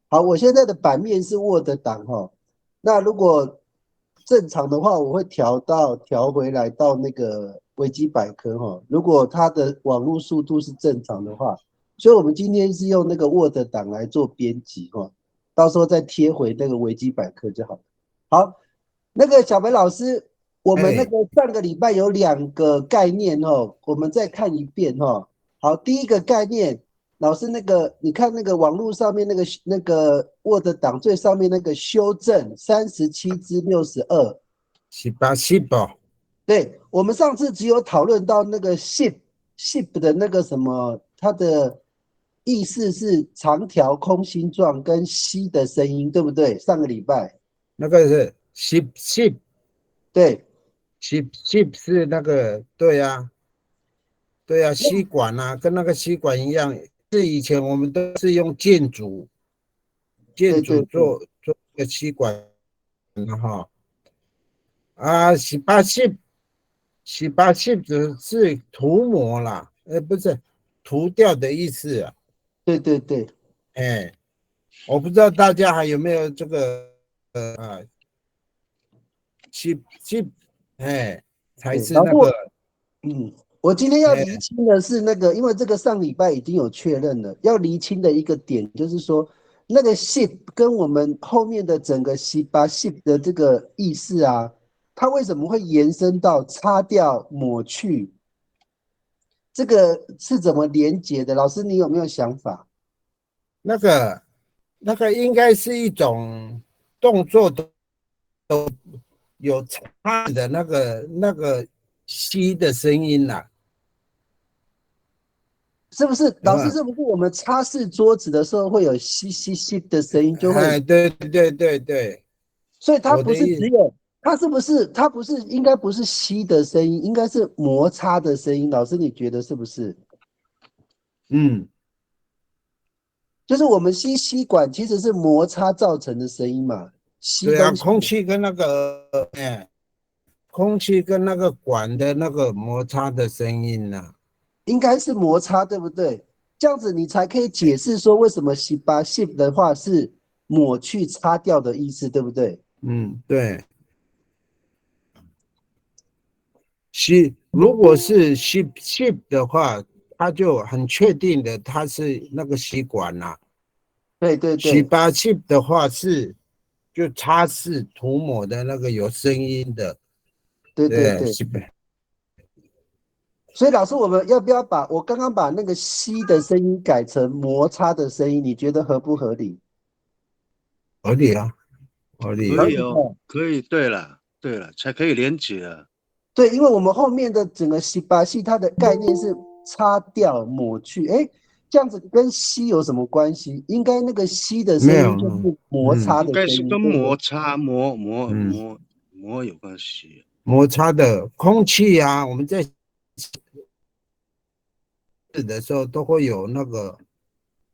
好，我现在的版面是 Word 档哈。那如果正常的话，我会调回来到那个维基百科哈。如果它的网络速度是正常的话，所以我们今天是用那个 Word 档来做编辑哈，到时候再贴回那个维基百科就好。好，那个小白老师，我们那哎，个上个礼拜有2个概念哦，我们再看一遍哈。好，第一个概念。老师，那个你看那个网络上面那个 Word 档最上面那个修正37之62，18 对，我们上次只有讨论到那个 ship 的那个什么，它的意思是长条空心状跟吸的声音，对不对？上个礼拜，那个是 对，ship 是那个，对呀、对呀、吸管啊，跟那个吸管一样。是以前我们都是用建对筑对对做个吸管的哈。啊，洗八只是涂抹啦，不是涂掉的意思啊。对对对哎，我不知道大家还有没有这个洗，哎，才对，是那个，我今天要哎，厘清的是那个，因为这个上礼拜已经有确认了，要厘清的一个点就是说，那个 ship 跟我们后面的整个 ship 的这个意思啊，它为什么会延伸到擦掉、抹去？这个是怎么连接的？老师，你有没有想法？那个那个应该是一种动作的，有擦的那个吸的声音呐、是不是？老师，有没有？是不是我们擦拭桌子的时候会有吸的声音，就会哎，对对对对，所以它不是我的意，只有，它是不是？它不是应该不是吸的声音，应该是摩擦的声音。老师，你觉得是不是？嗯，就是我们吸管其实是摩擦造成的声音嘛，吸对啊，东西空气跟那个，哎，空气跟那个管的那个摩擦的声音呐、应该是摩擦，对不对？这样子你才可以解释说为什么吸的话是抹去擦掉的意思，对不对？嗯，对，如果是吸的话，它就很确定的，它是那个吸管呐、对对对洗八器的话是就擦拭涂抹的那个有声音的，对，对对对。所以老师，我们要不要把我刚刚把那个吸的声音改成摩擦的声音？你觉得合不合理？合理啊，合理。可可以哦，以哦。可以。对了，对了，才可以连结啊。对，因为我们后面的整个洗把戏，它的概念是擦掉、抹去。哎，这样子跟吸有什么关系？应该那个吸的声没有，音就是摩嗯擦应的声音，该是跟对不对？摩擦嗯，有关系。摩擦的空气啊，我们在试的时候都会有那个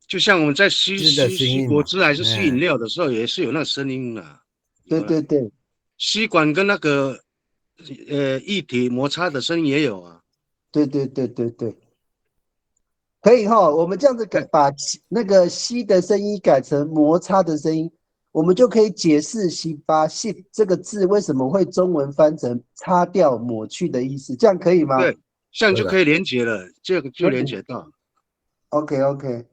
就像我们在吸滋的吸吸声音嘛，果汁还是吸饮哎，料的时候，也是有那个声音的。有了，对对对吸管跟那个液体摩擦的声音也有啊。对对对对对，可以哈。我们这样子改，哎，把那个吸的声音改成摩擦的声音，我们就可以解释把吸这个字为什么会中文翻成擦掉、抹去的意思。这样可以吗？对，这样对了，就可以连结了，这个就连接到。OK OK，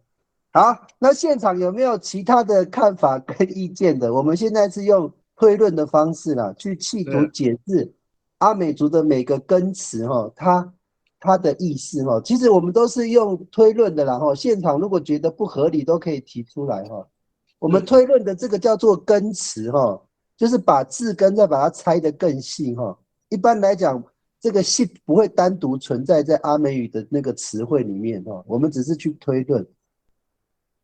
好，那现场有没有其他的看法跟意见的？我们现在是用推论的方式啦，去企图对，解释阿美族的每个根词哈，它的意思哈。其实我们都是用推论的啦哈。现场如果觉得不合理，都可以提出来哈。我们是，推论的这个叫做根词哈，就是把字根再把它拆得更细哈。一般来讲，这个细不会单独存在在阿美语的那个词汇里面哈。我们只是去推论。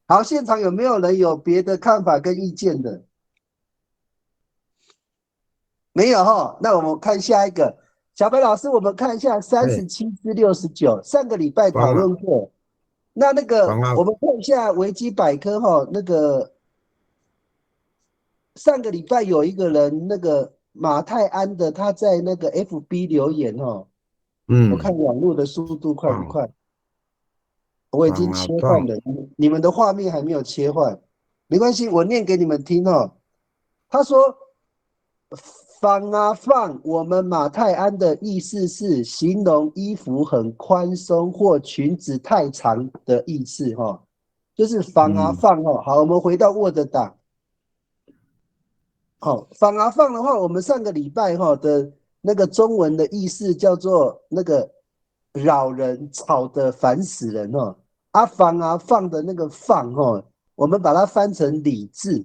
好，现场有没有人有别的看法跟意见的？没有哈，那我们看下一个。小白老师，我们看一下对，37之69，上个礼拜讨帮啊论过。那个，帮啊，我们看一下维基百科哈，那个上个礼拜有一个人，那个马泰安的，他在那个 FB 留言哈，我看嗯，网络的速度快不帮快？我已经帮啊帮，切换了，你们的画面还没有切换。没关系，我念给你们听哦。他说：放啊放，我们马太鞍的意思是形容衣服很宽松或裙子太长的意思哈，就是放啊放哦。好，我们回到 Word 档。好，放啊放的话，我们上个礼拜哈的那个中文的意思叫做那个扰人、吵得烦死人哦。放啊放的那个放哦，我们把它翻成理智。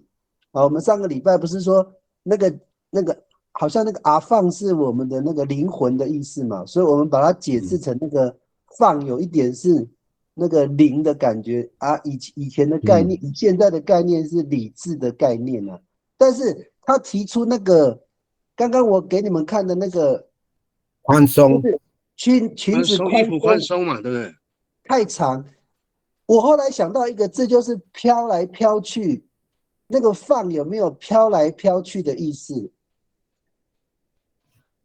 啊，我们上个礼拜不是说那个好像那个放是我们的那个灵魂的意思嘛，所以我们把它解释成那个放有一点是那个灵的感觉啊。以前的概念，以现在的概念是理智的概念啊。但是他提出那个，刚刚我给你们看的那个宽松，就是裙子宽衣服宽松松嘛，对不对？太长。我后来想到一个字，就是飘来飘去，那个放有没有飘来飘去的意思？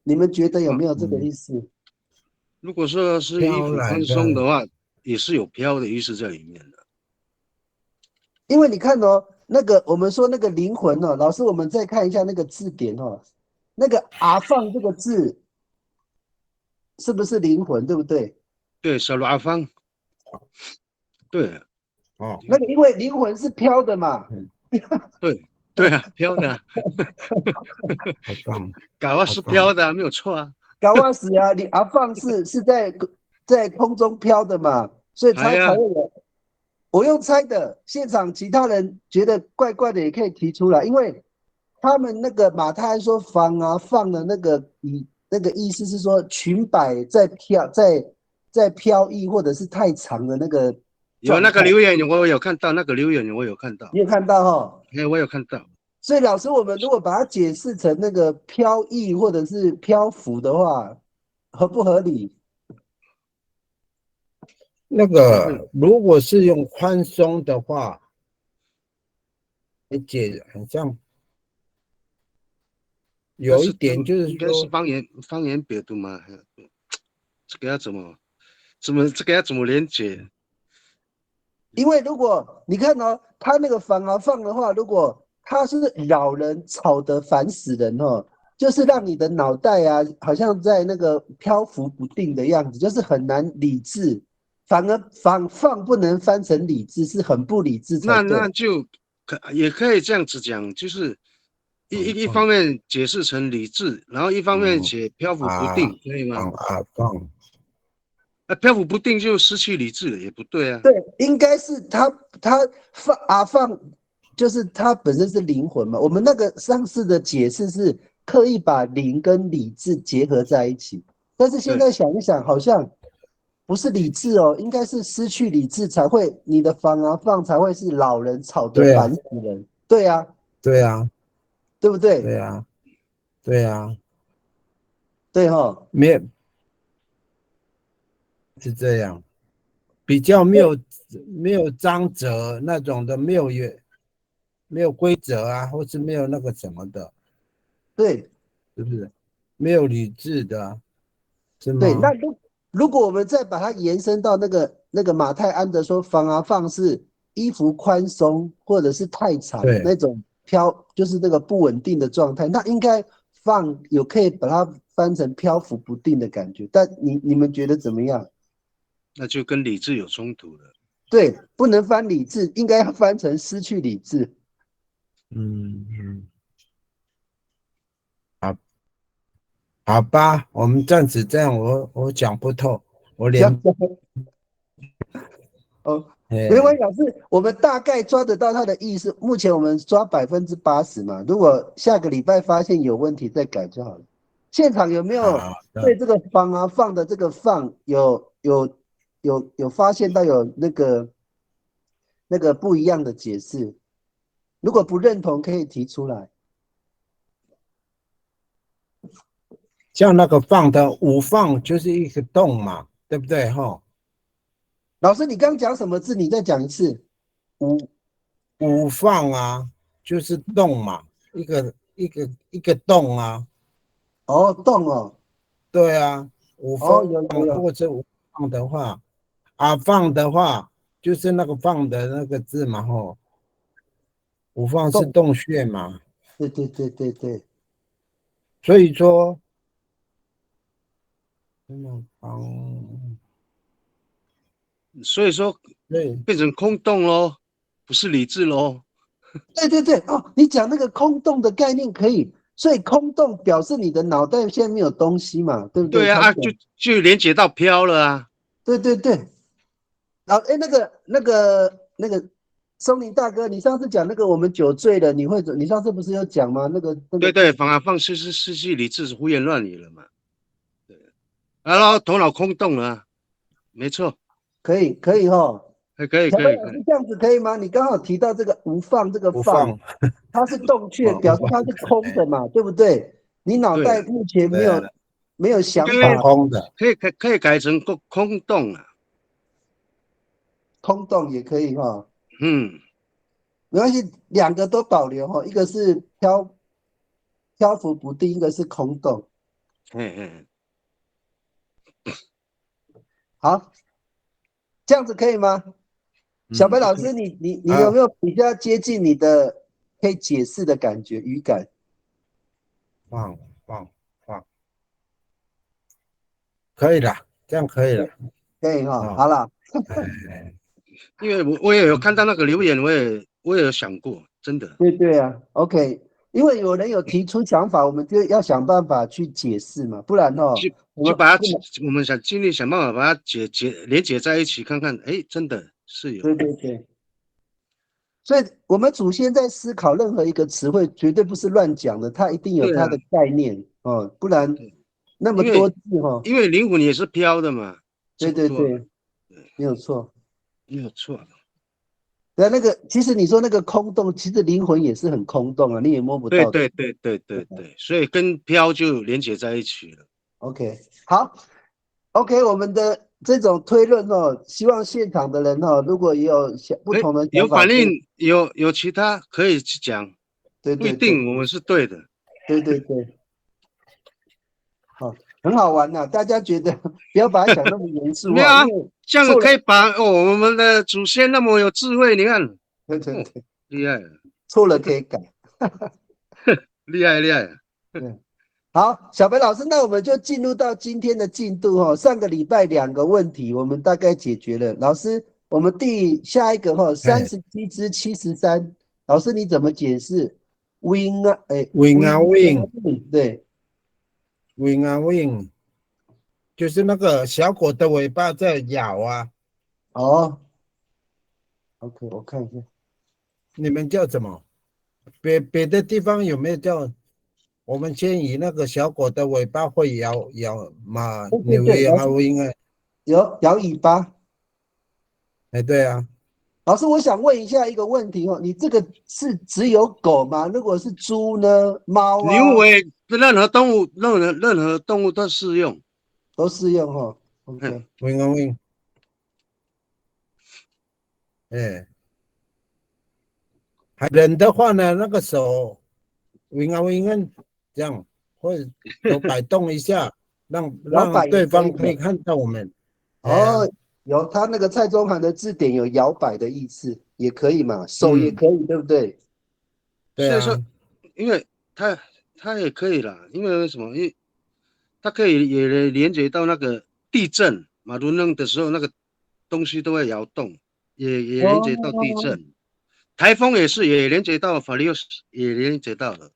你们觉得有没有这个意思？如果说是衣飘服宽松来的，的话，也是有飘的意思在里面的。因为你看哦，那个我们说那个灵魂哦，老师我们再看一下那个字典哦，那个放这个字是不是灵魂，对不对？对，小罗阿芳，对哦，那个因为灵魂是飘的嘛，对对啊，飘的啊，好棒，搞啊好棒，是飘的啊，没有错啊。搞忘死啊！你放是在空中飘的嘛，所以他才哎呀，会有。我用猜的，现场其他人觉得怪怪的也可以提出来，因为他们那个马太说放的那个意思是说裙摆在飘逸或者是太长的那个有那状态，个留言，我有看到那个留言，我有看到，你有看到哈？哎，我有看到。所以老师，我们如果把它解释成那个飘逸或者是漂浮的话，合不合理？那个如果是用宽松的话，理解很像有一但是这点就是应该是说，方言别读嘛，这个要怎么连接？因为如果你看哦，他那个放的话，如果他是扰人、吵得烦死人哦，就是让你的脑袋啊，好像在那个漂浮不定的样子，就是很难理智。反而放不能翻成理智，是很不理智才对。那就也可以这样子讲，就是一放方面解释成理智，然后一方面写漂浮不啊定，可以吗？放，漂浮不定就失去理智了，也不对啊。对，应该是他放，就是他本身是灵魂嘛。我们那个上次的解释是刻意把灵跟理智结合在一起，但是现对，在想一想，好像不是理智哦，应该是失去理智才会，你的放才会是老人吵得对啊，烦死人。对啊，对啊，对不对？对啊，对啊，对哈，是这样，比较没有章则那种的，没有规则啊，或是没有那个什么的，对。是不是？没有理智的啊，是对，那吗？如果我们再把它延伸到那个马太安德说放是衣服宽松或者是太长对，那种就是那个不稳定的状态，那应该可以把它翻成漂浮不定的感觉。但你们觉得怎么样？那就跟理智有冲突了。对，不能翻理智，应该要翻成失去理智。嗯，好，好吧，我们暂时这样，我讲不透，我这样连，哦，没关哎，系，老师，我们大概抓得到他的意思。目前我们抓80%嘛，如果下个礼拜发现有问题再改就好了。现场有没有好的，对这个放的这个放有发现到有那个不一样的解释？如果不认同，可以提出来。像那个放的五放就是一个洞嘛，对不对？哈，老师，你刚讲什么字？你再讲一次。五五放啊，就是洞嘛，一个洞啊，哦，动哦，对啊，五哦，放如有，果是五放的话，放的话就是那个放的那个字嘛，吼，五放是洞穴嘛，对对对对对，所以说，所以说对，变成空洞咯，不是理智咯。对对对哦，你讲那个空洞的概念可以，所以空洞表示你的脑袋现在没有东西嘛，对不对？对啊，就连接到飘了啊。对对对。然后哎，那个松林大哥，你上次讲那个我们酒醉了，你上次不是有讲吗？那个对对，反而放失去理智，胡言乱语了嘛。对，然后头脑空洞了啊，没错，可以哈。小白老可以。师这样子可以吗？你刚好提到这个无放这个放，不放，它是洞穴，无放，表示它是空的嘛，对不对？你脑对了，袋目前没对啊，有没有想空对，法，空的，可以改成空洞了。空洞也可以哈，嗯，没关系，两个都保留哈，一个是漂浮不定，一个是空洞。嘿，好，这样子可以吗？小白嗯，老师，你有没好，有比较接近你的可以解释的感觉语感？放放放，可以了，这样可以了，可以哈，啊，好了，哎，因为我也有看到那个留言，我也有想过，真的，对对啊，OK，因为有人有提出想法，我们就要想办法去解释嘛，不然就我就把它，们不能，我们尽力想办法把它连接在一起，看看，哎，真的是有，对对对，所以我们祖先在思考任何一个词汇，绝对不是乱讲的，它一定有对啊，它的概念哦，不然对，那么多因为字哈，灵魂也是飘的嘛，对差不多了，对对，没有错。没有错，对啊，其实你说那个空洞，其实灵魂也是很空洞啊，你也摸不到的。对，所以跟飘就连接在一起了。OK，好，OK，我们的这种推论哦，希望现场的人哦，如果也有不哎，同的想法，有反应，有其他可以去讲，不一对对对定我们是对的。对对对，好，很好玩呐、大家觉得不要把它想那么严肃哈、没有啊，因为这样错了，可以把我们的祖先那么有智慧，你看，对对哦，对，厉害了，错了可以改。厉害了。对，好，小白老师，那我们就进入到今天的进度哈、上个礼拜2个问题我们大概解决了，老师，我们下一个哈、哎37之73，老师你怎么解释？win 啊，哎，wing 啊，win wing 对，wing 啊 wing，就是那个小狗的尾巴在咬啊，哦，OK，我看一下，你们叫什么？别的地方有没有叫？我们先以那个小狗的尾巴会摇马对对对，纽约啊，老师应该，有摇尾巴。哎，对啊，老师，我想问一下一个问题哦，你这个是只有狗吗？如果是猪呢、猫啊，牛尾任何动物都适用。都适用哦。嗯，OK，wing 啊 wing，哎，还人的话呢，那个手 wing 啊 wing 这样，或者手摆动一下，让摇摆也对方可以的。可以看到我们。哎哦，呀，有他那个蔡中涵的字典有摇摆的意思，也可以嘛，手也嗯，可以，对不对？对啊，所以说，因为它也可以啦，因为什么？因为它可以也连接到那个地震、马伦弄的时候，那个东西都会摇动，也连接到地哦，震。台风也是，也连接到法律，也连接到了。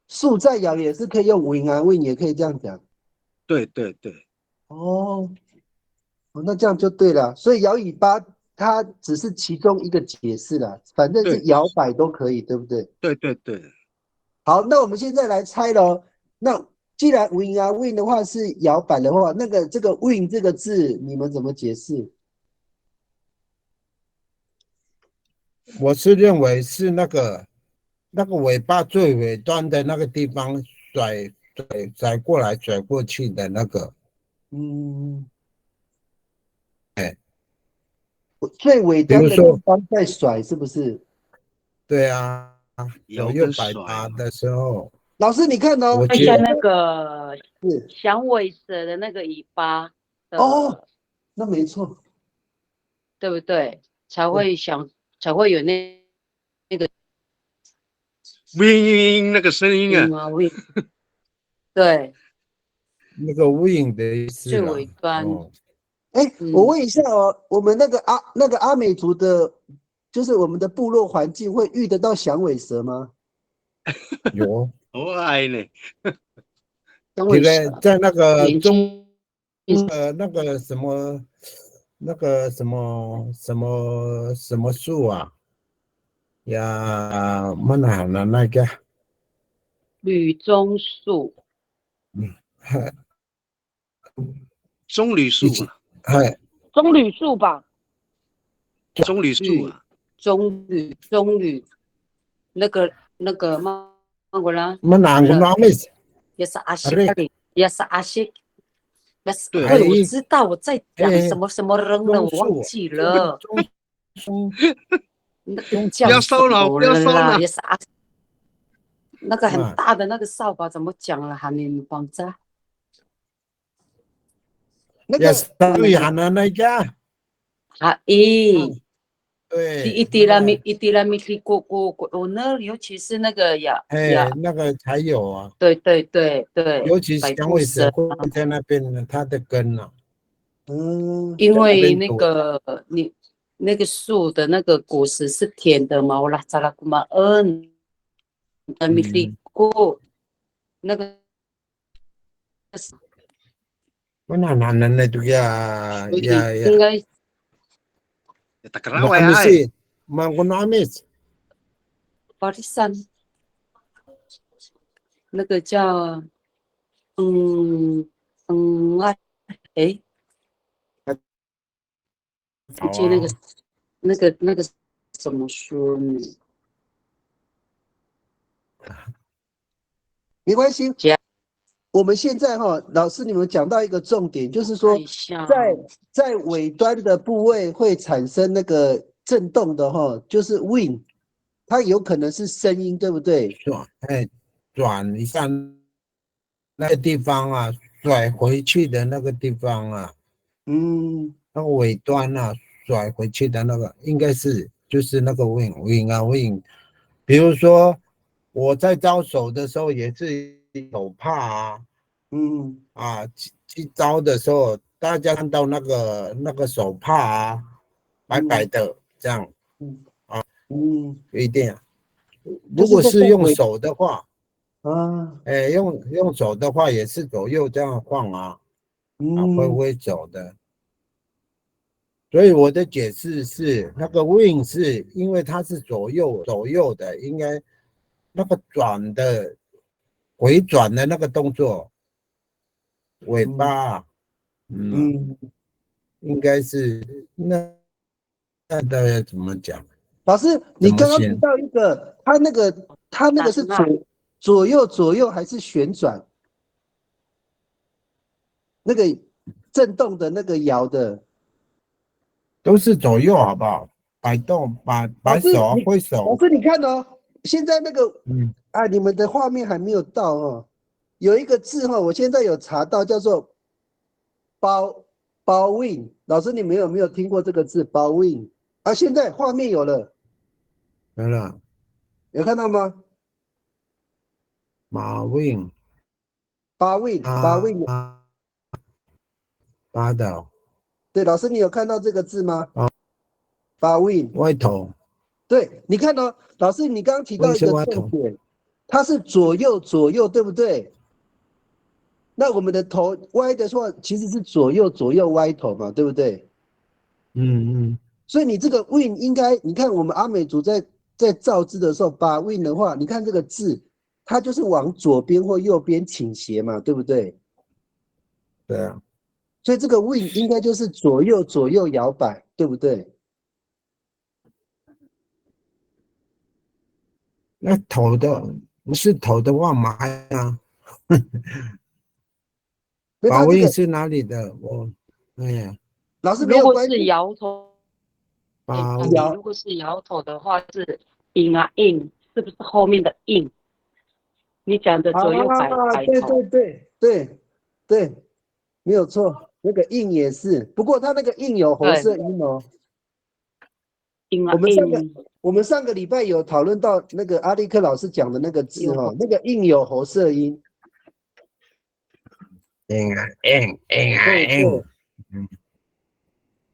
树在摇也是可以用 win 啊 win，也可以这样讲。对，哦，那这样就对了。所以摇尾巴它只是其中一个解释啦，反正是对摇摆都可以，对不对？对，好，那我们现在来猜喽。那既然 win 啊 win 的话是摇摆的话，这个 win 这个字你们怎么解释？我是认为是那个尾巴最尾端的那个地方甩过来甩过去的那个，嗯，哎，最尾端的地比如说，方在甩，是不是？对啊，左摇跟右摆甩嘛。拔的时候，老师，你看哦，我觉得像那个是响尾蛇的那个尾巴哦，的，那没错，对不对？才对会有那个 wing 那个声音啊，啊 wing，对，那个 wing 的意思最啦。尾端，哦，哎，我嗯，问一下哦，我们那个阿美族的，就是我们的部落环境会遇得到响尾蛇吗？有我爱呢，响尾这个蛇，在那个眼中睛那个什么那个什么树啊呀，蛮难的那个，吕棕树，棕榈一起树啊，哎棕榈树吧，棕榈树吕啊，棕榈，那个曼果拉，蛮难的那没事，也是阿西对里，也是阿西。对对，我哎知道我在讲什么什么人了，我忘棕记树，那个了，棕那个棕不要叫什烧脑，不要么了啦？烧脑，也是阿，那个很啊，大的那个扫把怎么讲了？哈，你帮着。也那个是对喊的那个，啊，咦，对，一滴拉米，一滴拉米提过，我呢，尤其是那个呀，哎，那个才有啊。对对对对，尤其是百响尾蛇步蛇，会在那边呢，它的根啊，嗯，因在那为那边躲。个你那个树的那个果实是甜的嘛，我拉扎拉古嘛，米提嗯，过那个我那男人那都呀所以呀呀，应该大家那我爱，还没事，忙过那没事，巴里山那个叫啊，诶，好记那个啊，那个怎么说呢？没关系。讲我们现在哈，老师你们讲到一个重点，就是看说一下，在尾端的部位会产生那个震动的哈，就是 wind，它有可能是声音，对不对？转一下那个地方啊，甩回去的那个地方啊，嗯那个尾端啊，甩回去的那个，应该是就是那个 wing 啊 wing。比如说我在招手的时候也是手帕啊。嗯啊，去招的时候，大家看到那个手帕啊，白白嗯的这样，嗯嗯，不一定啊。如就是果是用在尾手的话，啊，哎，用手的话也是左右这样晃啊，嗯会走的。所以我的解释是，那个 wing 是因为它是左右的，应该那个回转的那个动作，尾巴啊，嗯，应该是那大概怎么讲？老师，你怎么刚刚提选？到一个，它那个是左右还是旋转？那个震动的那个摇的，都是左右，好不好？摆动，摆老师手啊，你挥手。老师你看哦，现在那个嗯，啊，你们的画面还没有到哦，有一个字哈，我现在有查到叫做包 win，老师你们有没有听过这个字包 win？啊，现在画面有了，对了，有看到吗？马 win 包 win，八的对，老师你有看到这个字吗？包 win，外头，对，你看哦，老师你刚刚提到为一个什么头？重点，它是左右，对不对？那我们的头歪的话，其实是左右歪头嘛，对不对？嗯，所以你这个 win 应该，你看我们阿美族在造字的时候，把 win 的话，你看这个字，它就是往左边或右边倾斜嘛，对不对？对啊。所以这个 win 应该就是左右摇摆，对不对？那头的不是头的话，马啊，马 那它这 win 个是哪里的？哎呀，老师没如果是有关系，摇头，马你 摇如果是摇头的话是 in 是不是后面的 in？你讲的左右摆对头，对，没有错，那个印也是，不过它那个印有红对，色音哦。应啊我们应我们上个礼拜有讨论到那个阿力克老师讲的那个字有哈，那个应有喉塞音。应啊应应啊对应，对。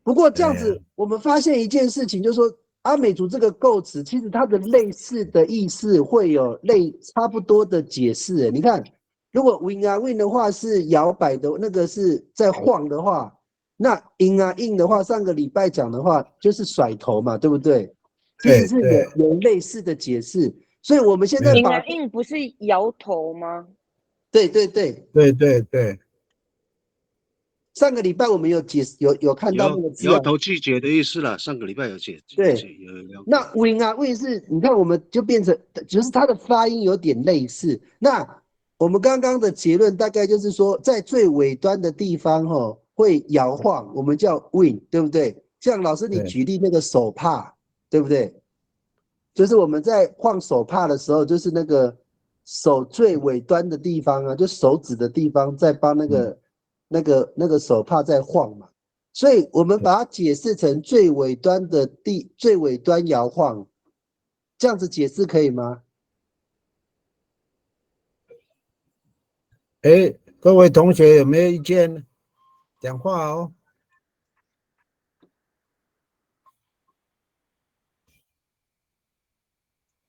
不过这样对啊子，我们发现一件事情，就是说阿美族这个构词，其实它的类似的意思会有差不多的解释。你看，如果 win 啊 win 的话是摇摆的，那个是在晃的话，那 in 啊 in 的话，上个礼拜讲的话就是甩头嘛，对不对？其实是对对，有类似的解释，所以我们现在把应啊应不是摇头吗？对对对，对对对，上个礼拜我们有看到那个字啊，摇头拒绝的意思啦。上个礼拜有对。聊那过。 win 啊 win 是，你看我们就变成，就是它的发音有点类似。那我们刚刚的结论大概就是说，在最尾端的地方会摇晃，我们叫 win，对不对？像老师你对举例那个手帕，对不对？就是我们在晃手帕的时候，就是那个手最尾端的地方啊，就手指的地方，在帮那个手帕在晃嘛。所以我们把它解释成最尾端最尾端摇晃，这样子解释可以吗？哎，各位同学有没有意见？讲话哦。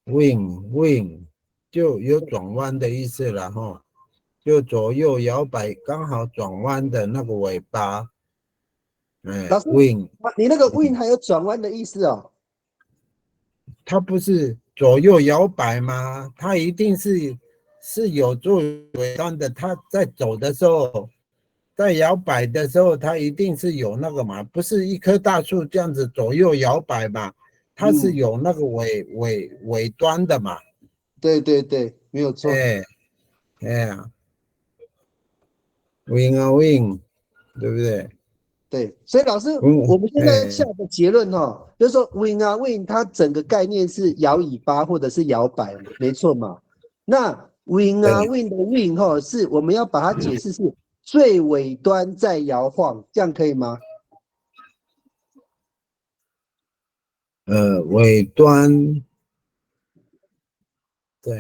wing 就有转弯的意思了哈，就左右摇摆，刚好转弯的那个尾巴。哎老师， ，wing 你那个 win 还有转弯的意思哦。它不是左右摇摆吗？它一定是有做尾端的，它在走的时候，在摇摆的时候，它一定是有那个嘛，不是一棵大树这样子左右摇摆嘛，它是有那个尾端的嘛。对对对，没有错。哎哎呀，wing 啊 wing，对不对？对，所以老师，我们现在下的结论就是说 win 啊 win 它整个概念是摇尾巴或者是摇摆，没错嘛。那 win 啊 win 的 win 是我们要把它解释是最尾端在摇晃，这样可以吗？尾端在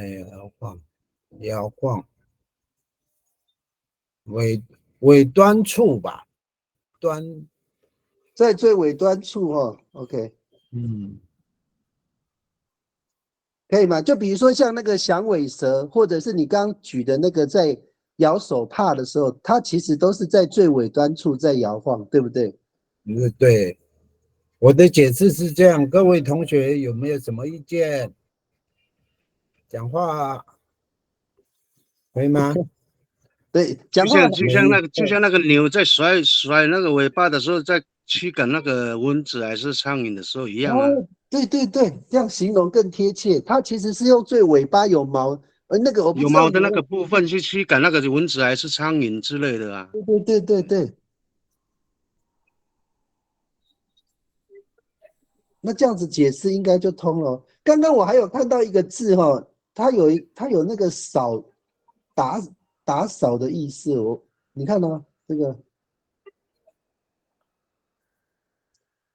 摇晃，尾端处吧，在最尾端处，OK，可以吗？就比如说像那个响尾蛇，或者是你刚刚举的那个在摇手帕的时候，它其实都是在最尾端处在摇晃，对不对？对，我的解释是这样，各位同学有没有什么意见？讲话可以吗？对，讲话就像那个牛在甩那个尾巴的时候，在驱赶那个蚊子还是苍蝇的时候一样啊。对对对，这样形容更贴切。它其实是用最尾巴有毛，那个我不有知道毛的那个部分去驱赶那个蚊子还是苍蝇之类的啊。对对对对，那这样子解释应该就通了。刚刚我还有看到一个字它有那个打扫的意思，你看到这个？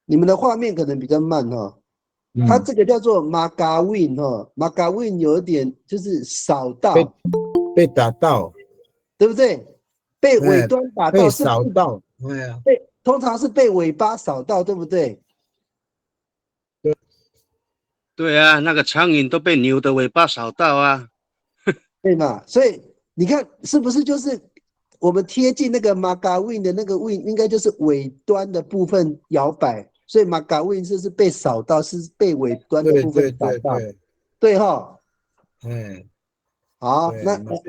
你们的画面可能比较慢它这个叫做 Magawin 有一点就是扫到，被打到，对不对？被尾端打到，被扫到，通常是被尾巴扫到，对不对？对啊，那个苍蝇都被牛的尾巴扫到啊。对嘛？所以你看是不是就是我们贴近那个 Magawin 的那个 win， 应该就是尾端的部分摇摆，所以 Magawin 是被扫到，是被尾端的部分扫到，对哈？好，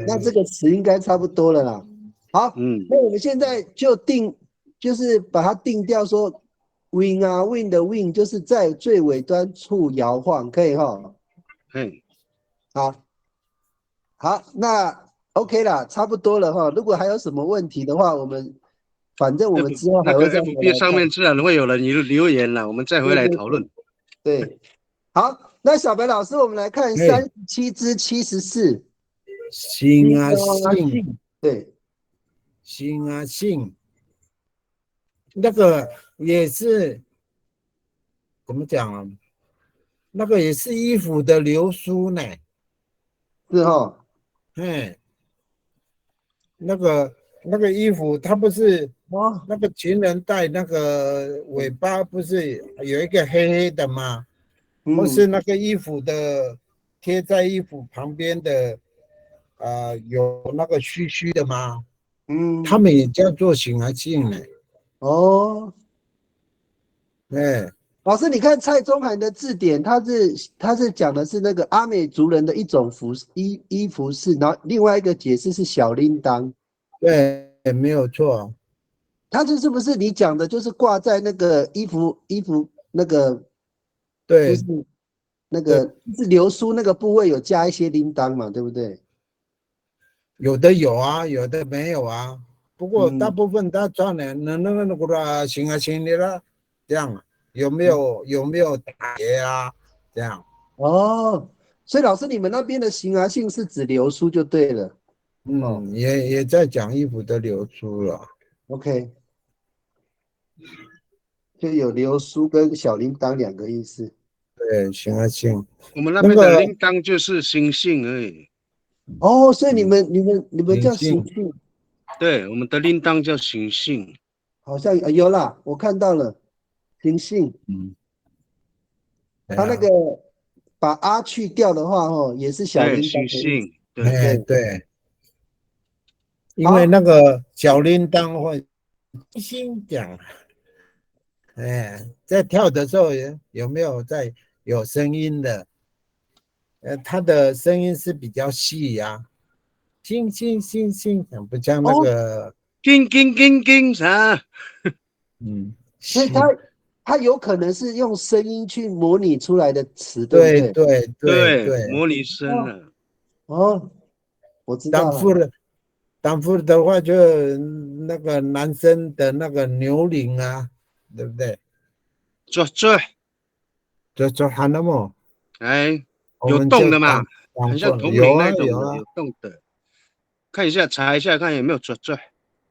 那这个词应该差不多了啦。好，那我们现在就是把它定掉说 win 啊 win 的 win 就是在最尾端处摇晃，可以哈？好，那 OK 啦，差不多了哈。如果还有什么问题的话，反正我们之后还会再回来看。FB 上面自然会有人留言了，我们再回来讨论。对，好，那小白老师，我们来看37之74。心啊性，对，心啊性，那个也是怎么讲啊？那个也是衣服的流苏呢。是哈，哎，那个衣服，它不是哦，那个情人带那个尾巴，不是有一个黑黑的吗？或是那个衣服的贴在衣服旁边的，有那个须须的吗？他们也叫做形而性呢。哦，哎，老师，你看蔡中涵的字典，他是讲的是那个阿美族人的一种衣服饰，然后另外一个解释是小铃铛，对，没有错。它是不是你讲的，就是挂在那个衣服那个，就对是那个是流苏那个部位有加一些铃铛嘛，对不对？有的有啊，有的没有啊。不过大嗯，部分他穿的那个行啊行的啦，这样有没有打结啊？这样，哦，所以老师你们那边的形而性是指流苏就对了。哦也在讲衣服的流出了。 ，OK，就有流苏跟小铃铛两个意思。对，行啊行。我们那那个边的铃铛就是星星而已。哦，所以你们叫行行性，对，我们的铃铛叫星星。好像有啦，我看到了行性，对啊，他那个把啊去掉的话，哦，也是小对，铃铛星的意思。星。对，哎对，对，因为好，那个小铃铛会心讲，哎，在跳的时候有没有有声音的？它的声音是比较细呀，星星星星，不像那哦，个叮叮叮叮啥？所以细。它有可能是用声音去模拟出来的词，对不对？对对对对，对，模拟声哦，了。哦，我知道了。当副的当副的话就那个男生的那个牛铃啊，对不对？做做，就喊那么，哎，有我们就动的嘛，很像当副了。铜铃那有啊种的，有啊。有动的。看一下，查一下，看有没有做做。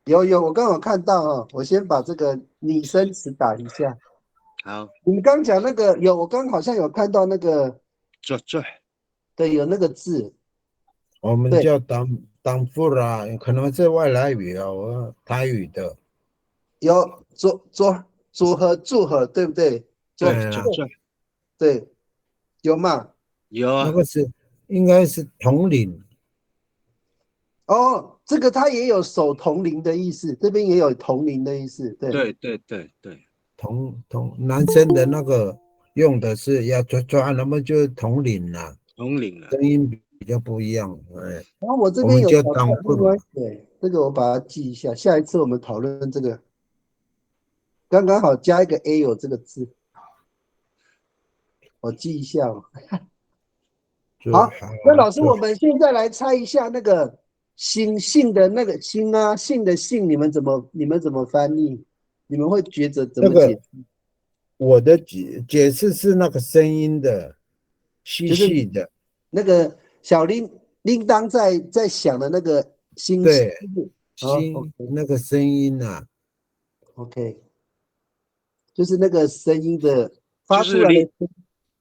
有，我刚好看到哦，我先把这个拟声词打一下。好，你们刚讲那个有，我刚好像有看到那个，做做。对，有那个字，我们对，叫当副啊，可能是外来语啊，我台语的。有组合祝贺，对不对？对，对啊，做做。对，有嘛？有啊，那个是应该是统领。哦，这个它也有守铜铃的意思，这边也有铜铃的意思，对。对对对对，男生的那个用的是要抓，那么就是统领啦，铜铃了。声音比较不一样。哎，然后我这我们就边有找到当副嘛。另外，对，这个我把它记一下，下一次我们讨论这个，刚刚好加一个 A 有这个字，我记一下哦。好，那老师，就我们现在来猜一下那个姓的那个姓啊，姓的姓，你们怎么翻译？你们会觉得怎那个么解？我的解释是那个声音的细就是细的。那个小铃铛在响的那个星，对，好心那个声音啊。 ，OK，就是那个声音的发出就是铃，来的声，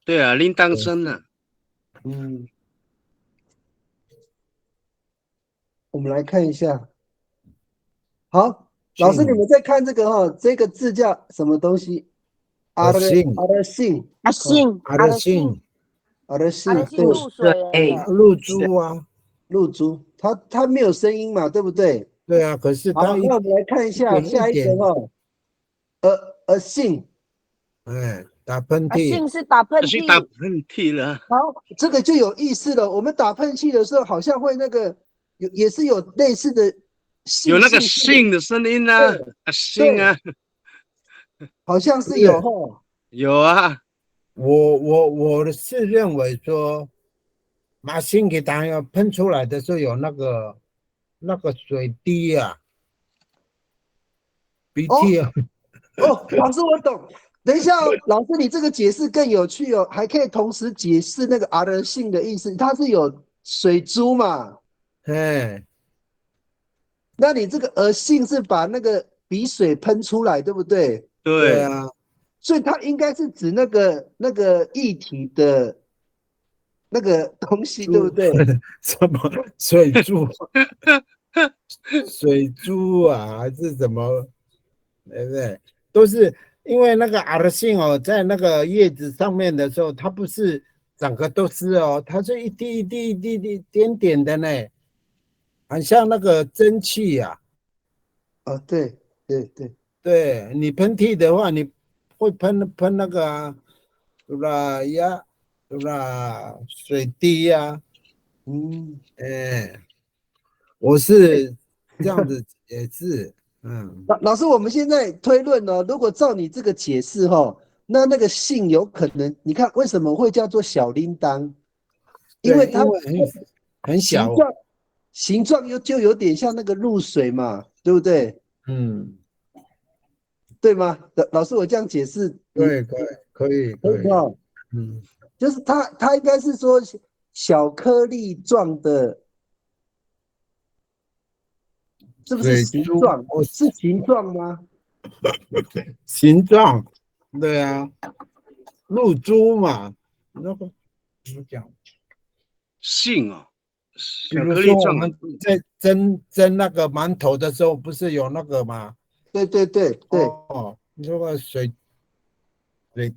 对啊，铃铛声啊。嗯，我们来看一下。好，老师，你性们在看这个哈，这个字叫什么东西？阿的性阿的姓，阿信，阿阿的的性信，阿的阿姓，的信对，入水了对耶。露珠啊。露珠，它没有声音嘛，对不对？对啊，可是好，它那我们来看一下点下一个点，哈，姓，哎，打喷阿信嚏。是打喷可是打嚏，喷嚏了。好，这个就有意思了。我们打喷嚏的时候，好像会那个也是有类似的有那个姓，信的声音啊，啊信啊，好像是有是哈。有啊。我是认为说，马信给弹药喷出来的时候有那个水滴啊，鼻涕哦啊。老师我懂。等一下哦，老师你这个解释更有趣哦，还可以同时解释那个 other 姓的意思，它是有水珠嘛？哎，那你这个姓是把那个鼻水喷出来，对不对？对，对啊。所以它应该是指那个液体的那个东西，对不对？什么水珠？水珠啊，还是什么？对不对？都是因为那个阿尔信哦，在那个叶子上面的时候，它不是整个都是哦，它是一滴一滴一滴一滴点点的呢，很像那个蒸汽呀。哦，对对对，对你喷嚏的话，你会喷那个啊，对吧？对吧？水滴呀，嗯，哎，我是这样子解释，老师，我们现在推论呢，如果照你这个解释哈，那个性有可能，你看为什么会叫做小铃铛？因为对，它因为很小，形状就有点像那个露水嘛，对不对？嗯，对吗？老师，我这样解释，你对，可以，可以哈，嗯，就是它应该是说小颗粒状的，是不是水珠形状？或是形状吗？形状，对啊，露珠嘛，那个怎么讲？杏哦，比小颗如说我粒状的们在蒸那个馒头的时候，不是有那个吗？对对对对，哦，那个水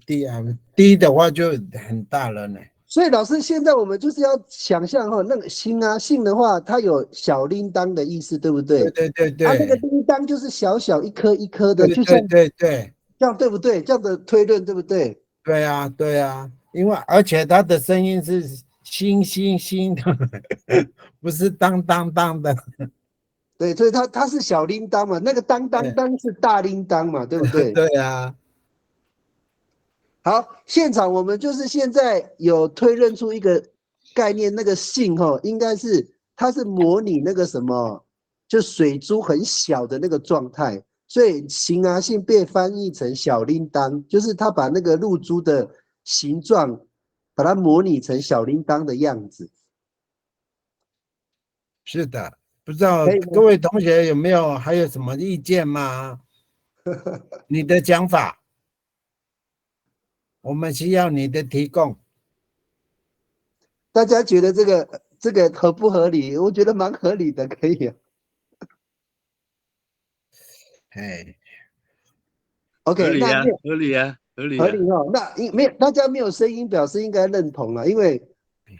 滴啊，滴的话就很大了呢。所以老师，现在我们就是要想象哈，那个杏的话，它有小铃铛的意思，对不对？对那个铃铛就是小小一颗一颗的，就像对，这样，对不对？这样的推论对不对？对啊，因为而且它的声音是星的，不是当当当的。对，所以它是小铃铛嘛，那个当当当是大铃铛嘛，对不对？对啊，好，现场我们就是现在有推论出一个概念，那个杏哈，应该是它是模拟那个什么，就水珠很小的那个状态，所以杏被翻译成小铃铛，就是它把那个露珠的形状，把它模拟成小铃铛的样子，是的，不知道可以吗？各位同学还有什么意见吗？你的讲法，我们需要你的提供。大家觉得这个合不合理？我觉得蛮合理的，可以啊。哎，合 OK，理呀、那没有合理呀、合理呀、合理哦。那没有大家没有声音表示应该认同了，因为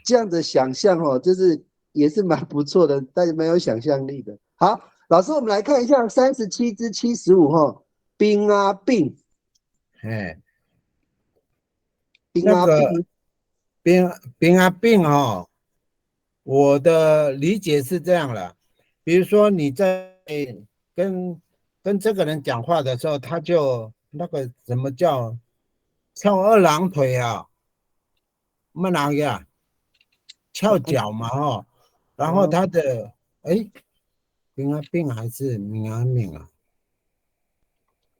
这样的想象哦，就是也是蛮不错的，大家蛮有想象力的。好，老师，我们来看一下37-75哈，冰啊病，哎，冰那个啊病，病哦，我的理解是这样了，比如说你在跟跟这个人讲话的时候，他就那个什么叫翘二郎腿啊，么哪个翘脚嘛哦，然后他的哎，病还是命啊？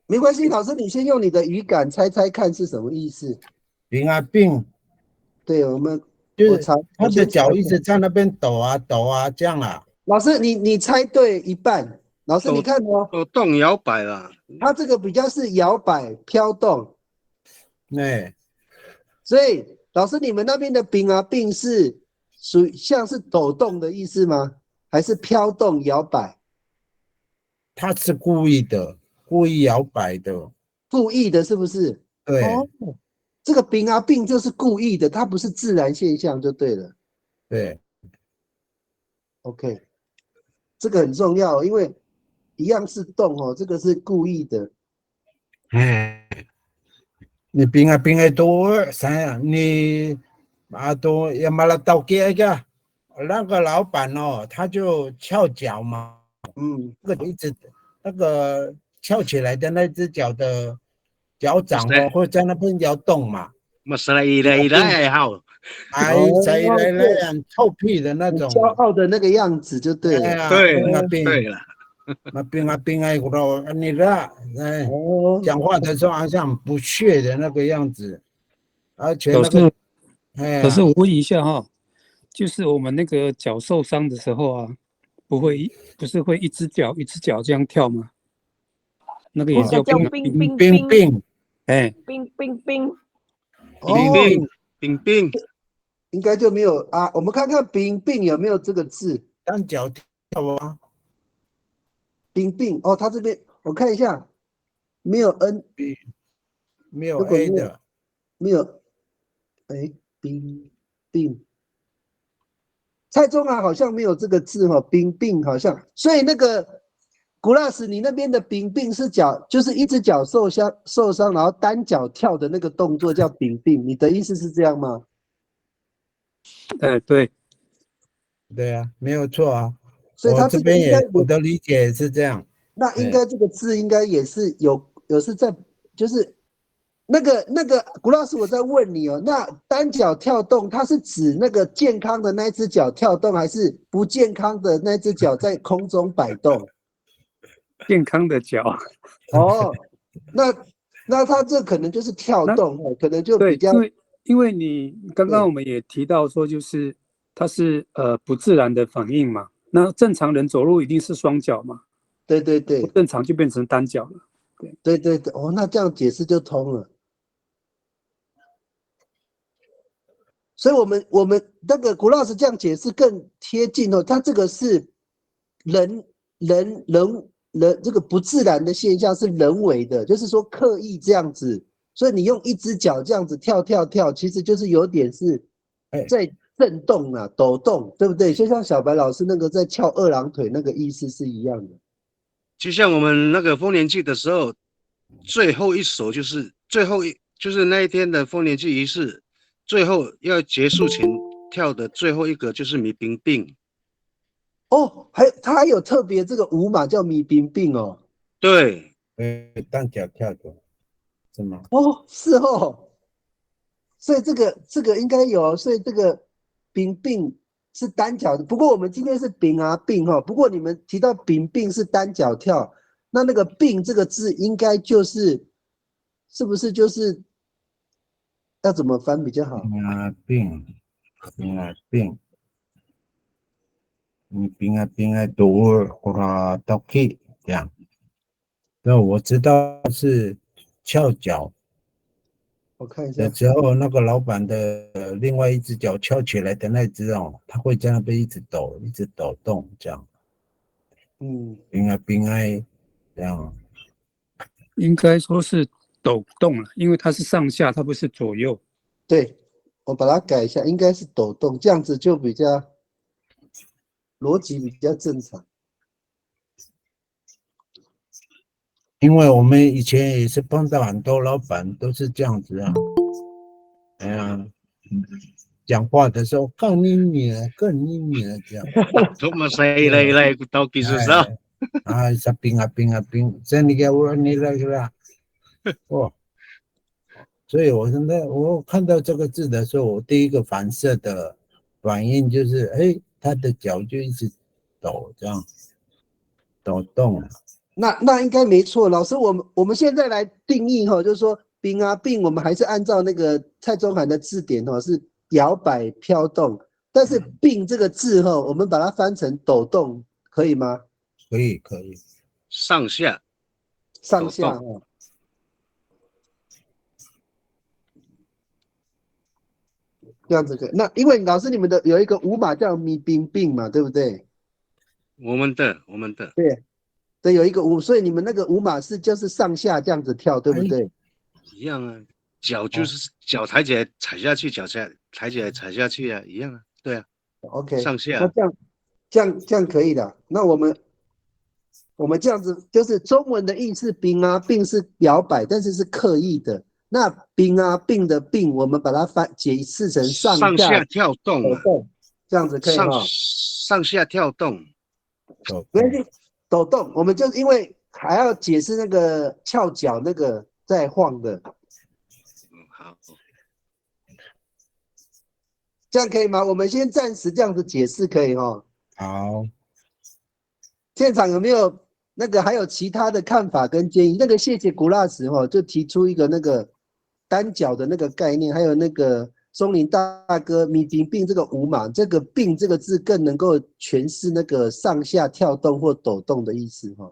没关系，老师你先用你的语感猜猜看是什么意思。病对，就是他的我先查一下。脚一直在那边抖啊，这样啊。老师你猜对一半，老师你抖看哦，抖动摇摆啦，它这个比较是摇摆飘动。哎，所以老师，你们那边的饼啊病是属于像是抖动的意思吗？还是飘动摇摆？他是故意的，故意摇摆的。故意的，是不是？对哦，这个饼啊病就是故意的，它不是自然现象就对了。对，OK，这个很重要，因为一样是动哦，这个是故意的。哎，你病啊多啥？你多也买了刀给个那个老板哦，他就翘脚嘛，嗯，那个一直那个翘起来的那只脚的脚掌哦，是会在那边摇动嘛。嘛是来爱好，才来很臭屁的那很种嘛。骄傲的那个样子就对了。哎呀，对病对了，我说你的，哎，哦，讲话的时候好像很不屑的那个样子，而且老那个，师，哎呀，我问一下哈，就是我们那个脚受伤的时候啊，不是会一只脚一只脚这样跳吗？那个也哦，叫那个叫冰啊冰。冰冰冰，病，哎，冰冰冰，冰哦，冰冰冰，应该就没有啊。我们看看冰冰有没有这个字，单脚跳啊，冰冰哦，它这边我看一下，没有 n，没有如果 A 的，没有，哎，冰冰，蔡中啊好像没有这个字哈、哦，冰冰好像，所以那个古拉斯，你那边的冰冰是脚，就是一只脚受伤，然后单脚跳的那个动作叫冰冰，你的意思是这样吗？对，对啊，没有错啊。所以它我这边这个应该我的理解也是这样。那应该这个字应该也是有是在，就是那个古老师，我在问你哦，那单脚跳动，它是指那个健康的那只脚跳动，还是不健康的那只脚在空中摆动？健康的脚，哦，那它这可能就是跳那动哦，可能就比对，较因为你刚刚对我们也提到说，就是它是不自然的反应嘛。那正常人走路一定是双脚嘛，对对对不正常就变成单脚了。对对对，哦，那这样解释就通了。所以我们那个古老师这样解释更贴近哦，他这个是人这个不自然的现象是人为的，就是说刻意这样子，所以你用一只脚这样子跳跳跳，其实就是有点是在震动啊、抖动，对不对？就像小白老师那个在翘二郎腿那个意思是一样的。就像我们那个丰年祭的时候，最后一首就是那一天的丰年祭仪式，最后要结束前跳的最后一个就是米冰冰。哦，他还有特别这个舞码叫米冰冰哦。对，单脚跳的，是吗？哦，是哦。所以这个应该有，所以这个丙病是单脚的。不过我们今天是丙啊病哈，不过你们提到丙病是单脚跳，那个病这个字应该是不是就是要怎么翻比较好？病啊病，病啊读或者读起这样。那我知道是翘脚我看一下，的时候，那个老板的另外一只脚翘起来的那只哦，他会在那边一直抖，一直抖动这样。嗯，病啊这样。应该说是抖动了，因为它是上下，它不是左右。对，我把它改一下，应该是抖动，这样子就比较逻辑比较正常。因为我们以前也是碰到很多老板都是这样子啊，哎呀，讲话的时候更你女儿，更你女儿这样，咁啊犀利啦，鬥技術手。sa冰，真的给我你那个啦，哦，所以我看到这个字的时候，我第一个反射的反应就是，哎，他的脚就一直抖，这样抖动。那应该没错，老师，我们现在来定义哈，就是说冰啊病，我们还是按照那个蔡中涵的字典哈，是摇摆飘动，但是病这个字哈，我们把它翻成抖动，可以吗？可以，上下上下哈，这样子可以。那因为老师你们的有一个舞码叫咪冰病嘛，对不对？我们的对，有一个舞，所以你们那个舞码是就是上下这样子跳，对不对？一样啊，脚就是脚抬起来踩下去，脚抬起来踩下去啊，一样啊，对啊， OK，那上下这样可以的。那我们这样子就是中文的意思，冰啊病是摇摆，但是是刻意的。那冰啊病的病，我们把它解释成上下跳动啊，抖动，这样子可以哈。上下跳动。没关系，抖动，我们就因为还要解释那个翘脚那个在晃的，好，这样可以吗？我们先暂时这样子解释可以哈。好。现场有没有那个还有其他的看法跟建议？那个谢谢古拉斯哈，就提出一个那个单脚的那个概念，还有那个松林大哥米平病这个舞码，这个病这个字更能够诠释那个上下跳动或抖动的意思哈。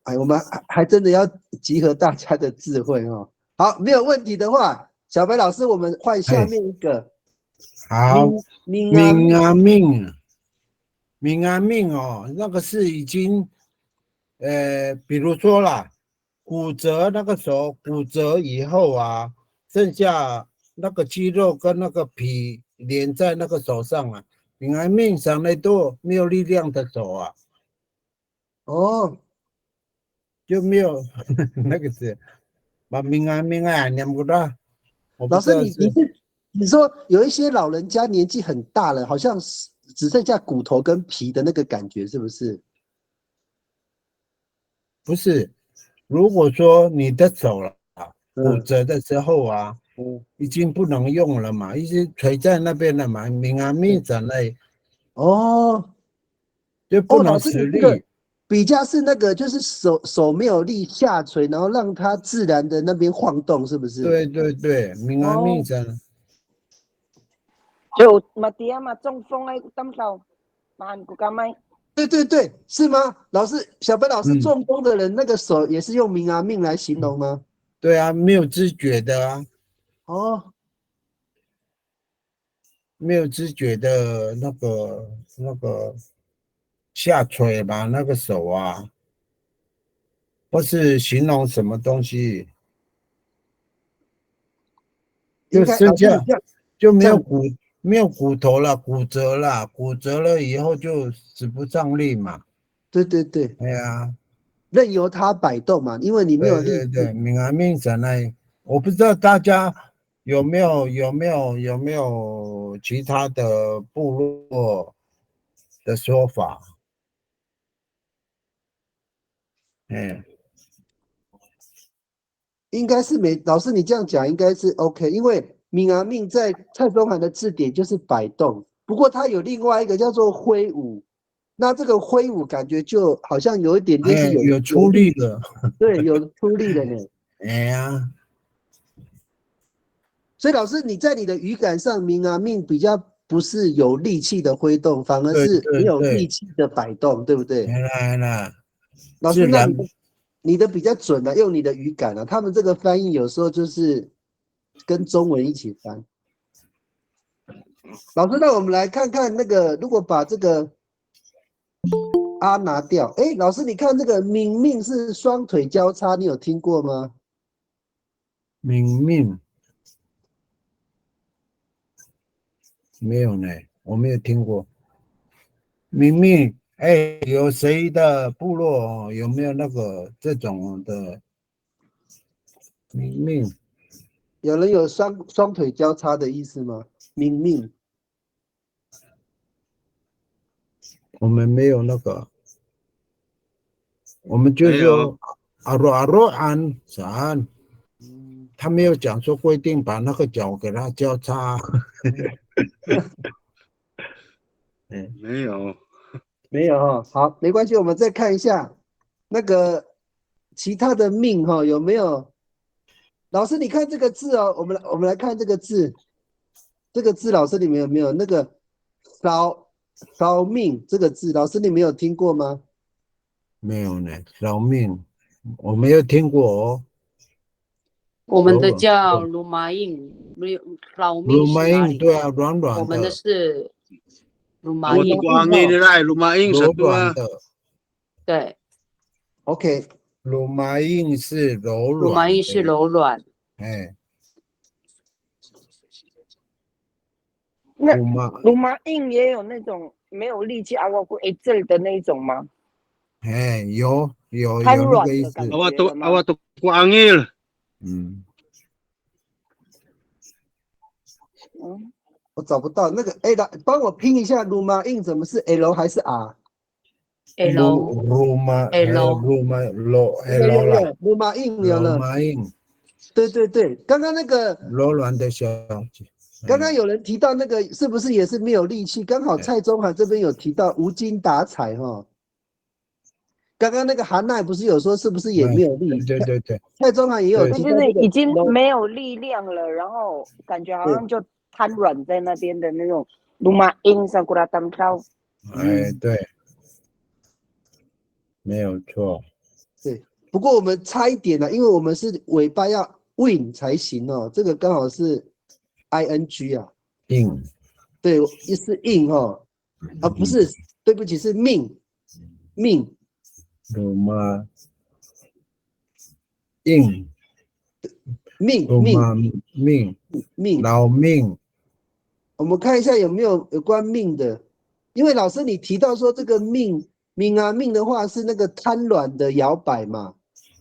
哎，我们还真的要集合大家的智慧哦。好，没有问题的话，小白老师，我们换下面一个。好，命啊命啊命，命啊命哦，那个是已经，比如说啦，骨折那个时候骨折以后啊，剩下那个肌肉跟那个皮连在那个手上啊，命啊命上来都没有力量的走啊，哦，就没有那个是，把命啊命啊念不到，我不老师，知道是你说有一些老人家年纪很大了，好像是只剩下骨头跟皮的那个感觉，是不是？不是？如果说你的手了骨嗯折的时候啊。嗯，已经不能用了嘛，已经垂在那边了嘛，命啊命在那哦哦，就不能老师，你这个使力。比较是那个，就是手没有力下垂，然后让它自然的那边晃动，是不是？对对对，命啊命在那。就mati啊嘛，中风哎，担受，慢个干麦。对对对，是吗？老师，小白老师，嗯中风的人那个手也是用命啊命来形容吗？对啊，没有知觉的啊，哦，没有知觉的那个下垂吧，那个手啊，或是形容什么东西，就应该老剩下师你这样就没这样有没有骨头了，骨折了，骨折了以后就使不上力嘛。对对对，哎呀。任由它摆动嘛，因为你没有对力气。对对，闽南命神呢，我不知道大家有没有其他的部落的说法？嗯，应该是没，老师你这样讲应该是 OK，因为闽啊命在蔡宗涵的字典就是摆动，不过它有另外一个叫做挥舞，那这个挥舞感觉就好像有一点点是有出力的，对，有出力的呢。哎呀，所以老师你在你的语感上，闽啊命比较不是有力气的挥动，反而对是没有对对，力气的摆动，对不对？来啦，老师，那自然你的比较准的，用你的语感啊，他们这个翻译有时候就是跟中文一起翻。老师，那我们来看看那个，如果把这个啊拿掉，哎，老师，你看这个明命是双腿交叉，你有听过吗？命命没有呢，我没有听过。明命，哎，有谁的部落有没有那个这种的明命？有人有双腿交叉的意思吗？明命，我们没有那个。我们就没有说阿罗安啥，他没有讲说规定把那个脚给它交叉。没有，没有哈，好，没关系，我们再看一下那个其他的命哈，有没有？老师，你看这个字哦，我们来看这个字，这个字老师你们有没有那个扫命这个字？老师你们有听过吗？没有呢，饶命，我没有听过哦。我们的叫鲁麻印，老命鲁马是哪里？印对啊，软软的。我们的是鲁麻印，我光印的来，鲁马印柔什么啊？软的，对， OK，鲁马印是柔软的。鲁麻印是柔软。哎，那鲁马，鲁马印也有那种没有力气我过一阵的那一种吗？哎，有瘫那个意思软的感。觉我都光印了，嗯，嗯，我找不到那个，哎，帮我拼一下鲁马印怎么是 L 还是 R？ L 鲁马 L 鲁马罗有啦，鲁马印有鲁了，马印对对对，刚刚那个柔软的小。刚刚有人提到那个是不是也是没有力气？刚好蔡宗涵这边有提到无精打采哈。刚刚那个韩奈不是有说是不是也没有力？对，蔡宗涵也有就提到这个是已经没有力量了，然后感觉好像就瘫软在那边的那种鲁马印上过来担受。哎，对，没有错。对，不过我们差一点了，因为我们是尾巴要 win 才行哦，这个刚好是 ing 啊，硬对，也是 in 哦，啊不是，对不起是命鲁妈硬鲁命妈命命，老命我们看一下有没有有关命的，因为老师你提到说这个命的话是那个瘫软的摇摆嘛，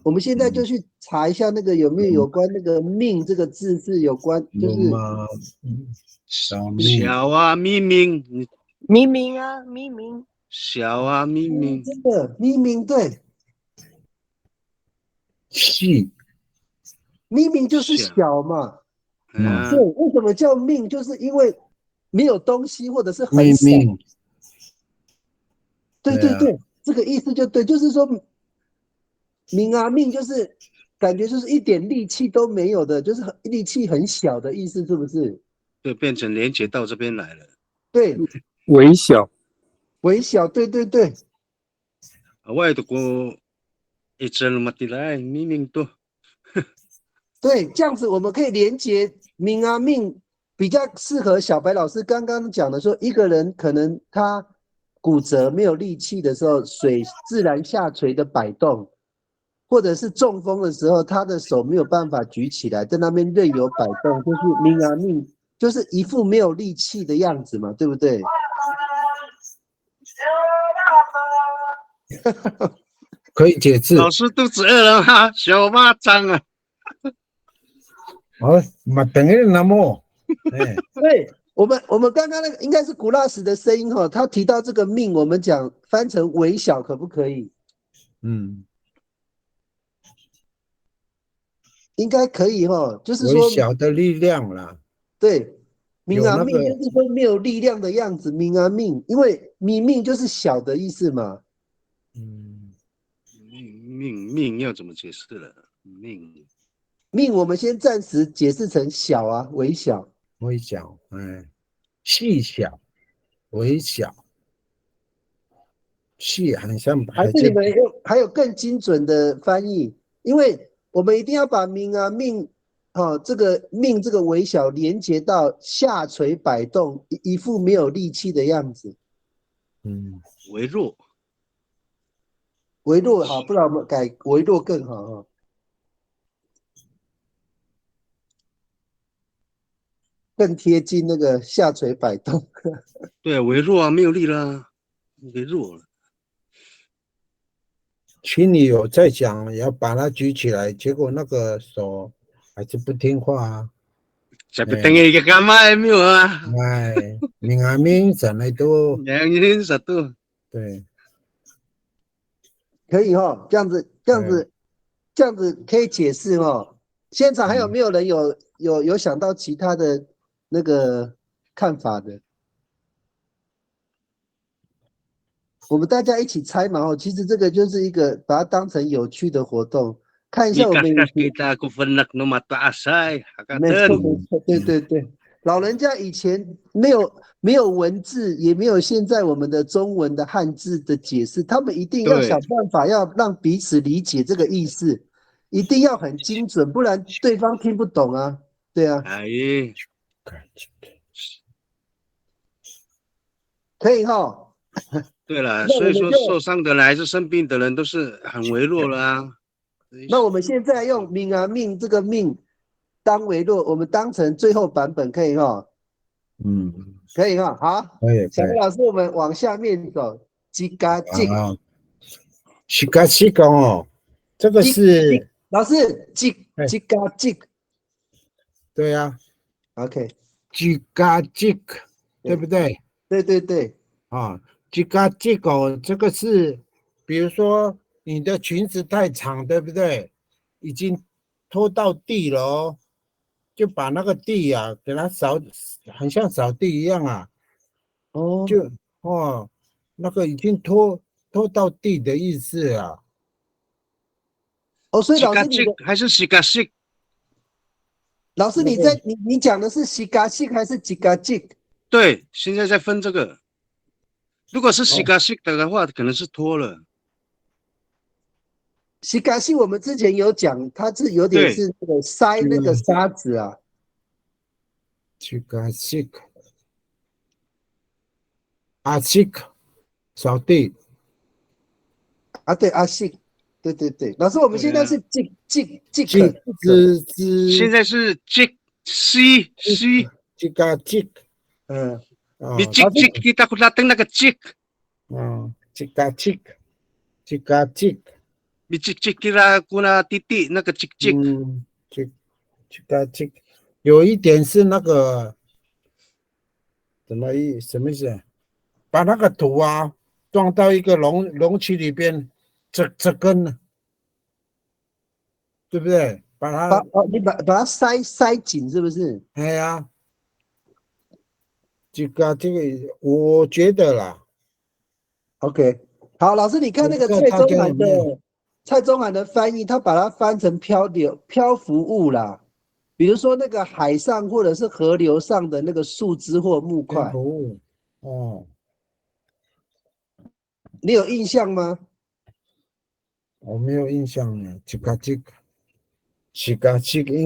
我们现在就去查一下那个有没有有关那个命这个字是有关，就是鲁妈老命小啊，咪明，你明明啊，明明，小啊，咪明，真的明对，细明就是小小嘛，啊对，，为什么叫命？就是因为没有东西或者是很少，命命对啊对对对，这个意思就对，就是说命就是感觉就是一点力气都没有的，就是力气很小的意思，是不是？就变成连接到这边来了。对，微小，微小，对对对我都过一阵嘛的来，咪明多。对，这样子我们可以连接命比较适合小白老师刚刚讲的说，一个人可能他骨折没有力气的时候，水自然下垂的摆动，或者是中风的时候，他的手没有办法举起来，在那边任由摆动，就是命，就是一副没有力气的样子嘛，对不对？可以解释老师肚子饿了吗？小蚂蚱啊！哦，嘛等于那么哎对，我们刚刚那个应该是古拉斯的声音哈，他提到这个命，我们讲翻成微小可不可以？嗯应该可以哈，就是微说小的力量啦，对，有那个就是说没有力量的样子，命，因为命就是小的意思嘛。嗯命要怎么解释了？命我们先暂时解释成小啊，微小。微小哎细小微小细很像还是你们还有更精准的翻译？因为我们一定要把命，这个命这个微小连接到下垂摆动，一副没有力气的样子。微弱，微弱好，不然我们改微弱更好哈。更贴近那个下垂摆动。对，微弱啊，没有力了，微弱了。心里有在想要把它举起来，结果那个手还是不听话啊。这不等于干嘛也没有啊？哎，明怎来都两人1对，可以哈，这样子可以解释哈。现场还有没有人有想到其他的那个看法的？我们大家一起猜嘛哦，其实这个就是一个把它当成有趣的活动，看一下我们 kita aku fenak no mata asai 没错没错，对对对，老人家以前没有文字，也没有现在我们的中文的汉字的解释，他们一定要想办法要让彼此理解这个意思，一定要很精准，不然对方听不懂啊。对啊，哎，可以哈。对了，那我们就所以说受伤的人还是生病的人都是很微弱了啊。那我们现在用命这个命当为弱，我们当成最后版本可以哈。可以哈，好，小白老师，我们往下面走，吉嘎吉啊，西嘎哦，这个是老师吉嘎吉，对呀，OK，吉嘎吉，对不对？对对对，啊，吉嘎吉哦，这个是，比如说你的裙子太长，对不对？已经拖到地了哦，就把那个地啊，给它扫，很像扫地一样啊。哦，就那个已经拖到地的意思啊。哦，所以老师还是西嘎西？老师你讲的是西嘎西还是吉嘎吉？对，现在在分这个。如果是西嘎西的话，可能是拖了。西嘎西我们之前有讲，它是有点对是那个塞那个沙子啊。这个西克阿西克扫地，啊，对，阿信，对对对，老师，我们现在是这现在是 J C C，这个这嗯，你啊，J J 给大家登那个 J，这个这个这你 J J 给他姑那弟弟那个 J J，这个有一点是那个什么意思？把那个土啊装到一个容器里边，这根，对不对？把它，你把它塞紧，是不是哎呀，这个我觉得啦， ？OK，好，老师，你看那个我不知道大家有没有蔡宗涵的翻译，他把它翻成漂浮物啦，比如说那个海上或者是河流上的那个树枝或木块，哦，你有印象吗？我没有印象了，这个应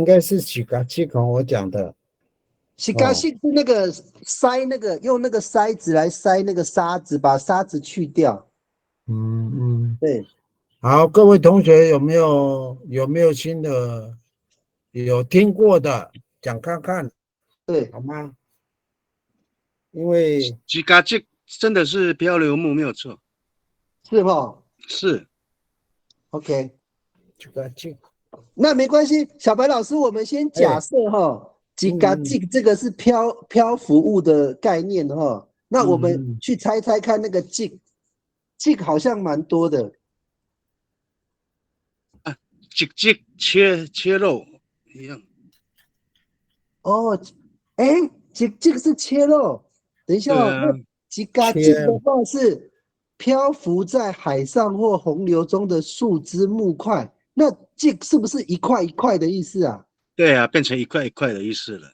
该是这个我讲的，西嘎西是那个塞那个用那个塞子来塞那个沙子，把沙子去掉。对，好，各位同学有没有新的有听过的讲看看，对，好吗？因为 J 嘎 J 真的是漂流木没有错，是哈是，OK，这个那没关系，小白老师，我们先假设哈，吉嘎吉这个是漂浮物的概念哈，那我们去猜猜看那个吉好像蛮多的。J J 切肉一样，哦，哎，这个是切肉。等一下哦，对啊，那吉嘎吉的话是漂浮在海上或洪流中的树枝木块，那这是不是一块一块的意思啊？对啊，变成一块一块的意思了。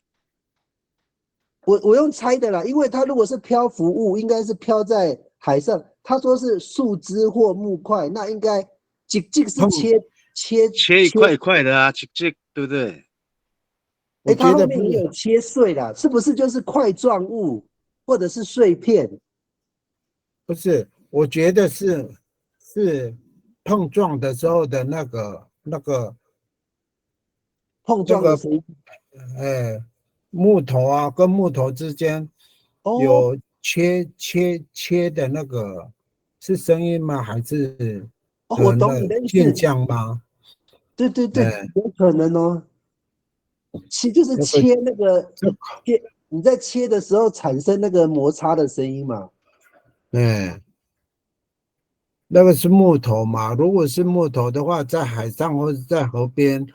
我用猜的啦，因为它如果是漂浮物，应该是漂在海上。他说是树枝或木块，那应该这个是切一块一块的啊，J J 对不对？哎，它我觉得后面也有切碎啦，是不是就是块状物或者是碎片？不是，我觉得是碰撞的时候的那个碰撞的声音。木头啊跟木头之间哦有切的那个是声音吗？还是哦，我懂你的意现思。象吗？对对对，有可能哦。就是切那个切，你在切的时候产生那个摩擦的声音嘛。那个是木头嘛？如果是木头的话，在海上或者在河边，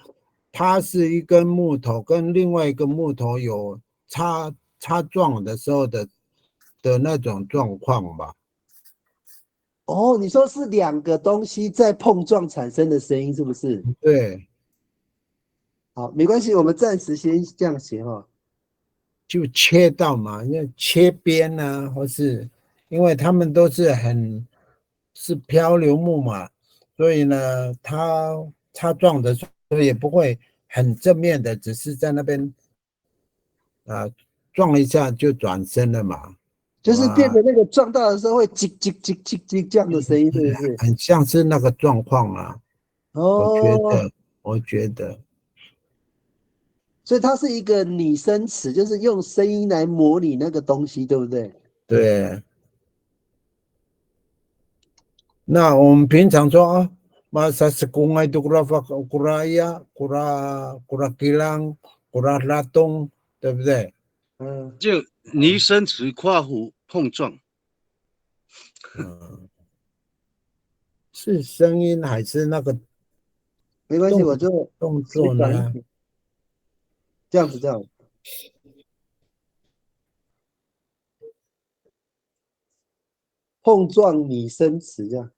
它是一根木头跟另外一个木头有擦撞的时候的那种状况吧。哦，你说是两个东西在碰撞产生的声音，是不是？对，好，没关系，我们暂时先这样写哈。就切到嘛，因为切边啊，或是因为他们都是漂流木嘛，所以呢，它擦撞的时候也不会很正面的，只是在那边撞一下就转身了嘛，就是变成那个撞到的时候会叽叽叽叽叽这样的声音，是不是？很像是那个状况啊。哦，我觉得，所以它是一个拟声词，就是用声音来模拟那个东西，对不对？对。那我们平常说啊，masa sekungai itu kuraya kilang latong，对不对？就拟声词跨湖碰撞，是声音还是那个没关系，我就动作呢？这样子，碰撞拟声词这样。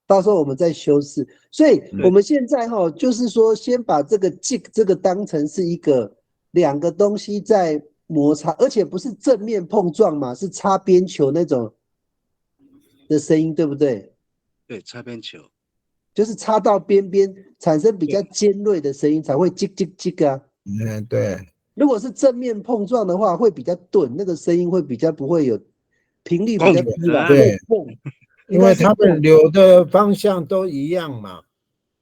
到时候我们再修饰。所以我们现在就是说，先把这个 jig 这个当成是一个两个东西在摩擦，而且不是正面碰撞嘛，是擦边球那种的声音，对不对？对，擦边球。就是插到边边产生比较尖锐的声音才会叽叽叽啊。对。如果是正面碰撞的话，会比较钝，那个声音会比较不会有频率比较低啦。对，因为他们流的方向都一样嘛。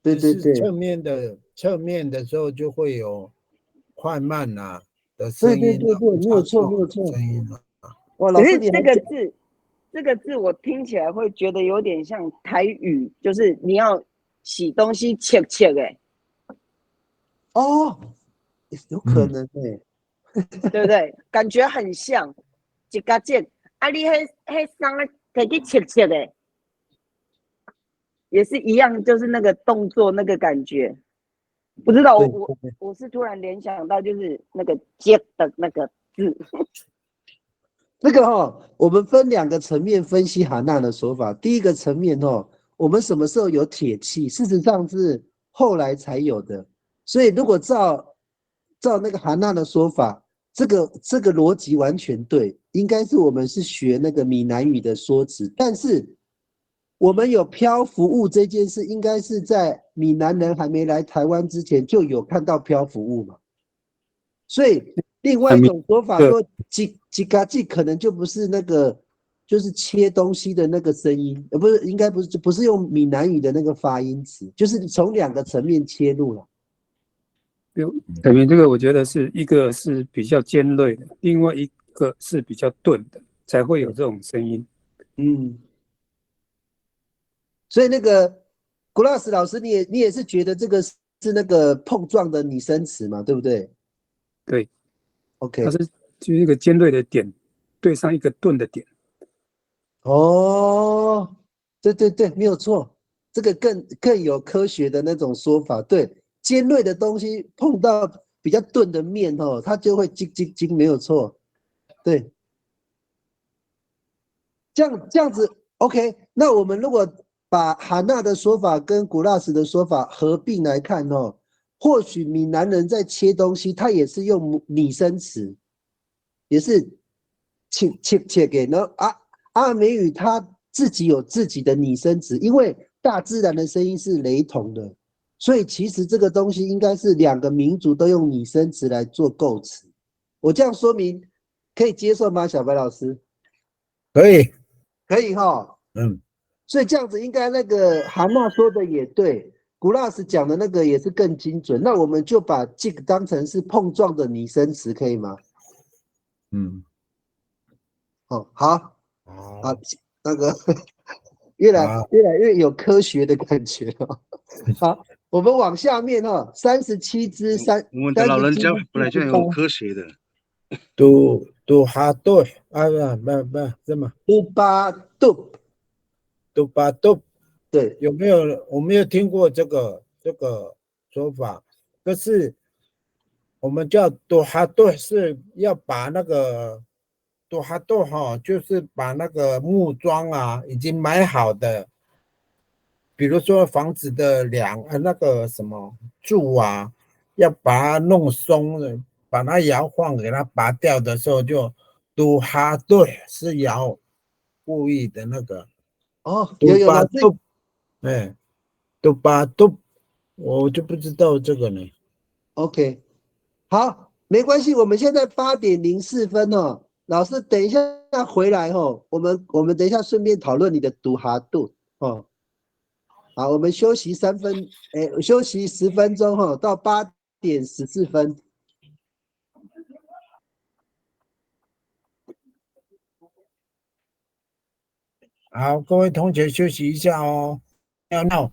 对对对。侧面的时候就会有快慢啊的声音。对，没有错。声音哇，老师你这个字我听起来会觉得有点像台语，就是你要洗东西切切哎。哦，有可能对不对？感觉很像一家剪啊，你迄伤咧摕去切切的，也是一样，就是那个动作那个感觉。不知道我是突然联想到就是那个接的那个字。那个我们分2个层面分析哈娜的说法。第一个层面我们什么时候有铁器？事实上是后来才有的。所以如果照那个哈娜的说法，这个逻辑完全对，应该是我们是学那个闽南语的说辞，但是我们有漂浮物这件事，应该是在闽南人还没来台湾之前就有看到漂浮物嘛。所以另外一种说法说叽嘎叽可能就不是那个就是切东西的那个声音，不是，应该不是用闽南语的那个发音词，就是从2个层面切入了。层面这个我觉得是一个是比较尖锐的，另外一个是比较钝的，才会有这种声音。所以那个古老师老师，你也是觉得这个是那个碰撞的拟声词嘛，对不对？对 ，OK， 它是就是一个尖锐的点对上一个钝的点。哦，对，没有错，这个更有科学的那种说法。对，尖锐的东西碰到比较钝的面它就会叽叽叽，没有错。对，这样子 OK。那我们如果把哈娜的说法跟古拉斯的说法合并来看或许闽南人在切东西，他也是用拟声词，也是切给呢阿美语它自己有自己的拟声词，因为大自然的声音是雷同的，所以其实这个东西应该是2个民族都用拟声词来做构词。我这样说明可以接受吗，小白老师？可以所以这样子应该那个韩娜说的也对，古拉斯讲的那个也是更精准。那我们就把这个当成是碰撞的拟声词，可以吗？好，那个越来越有科学的感觉好，我们往下面37只我们的老人家本来就有科学的。都哈对不这么都巴都对，有没有？我没有听过这个说法，可是我们叫多哈对是要把那个多哈对就是把那个木桩啊已经买好的，比如说房子的那个什么柱啊，要把它弄松了，把它摇晃给它拔掉的时候就都哈对是摇故意的那个有了，都巴都，我就不知道这个呢。OK， 好，没关系，我们现在8:04老师等一下回来我们等一下顺便讨论你的读哈度好，我们休息休息10分钟到8:14。好，各位同学休息一下哦，尿尿。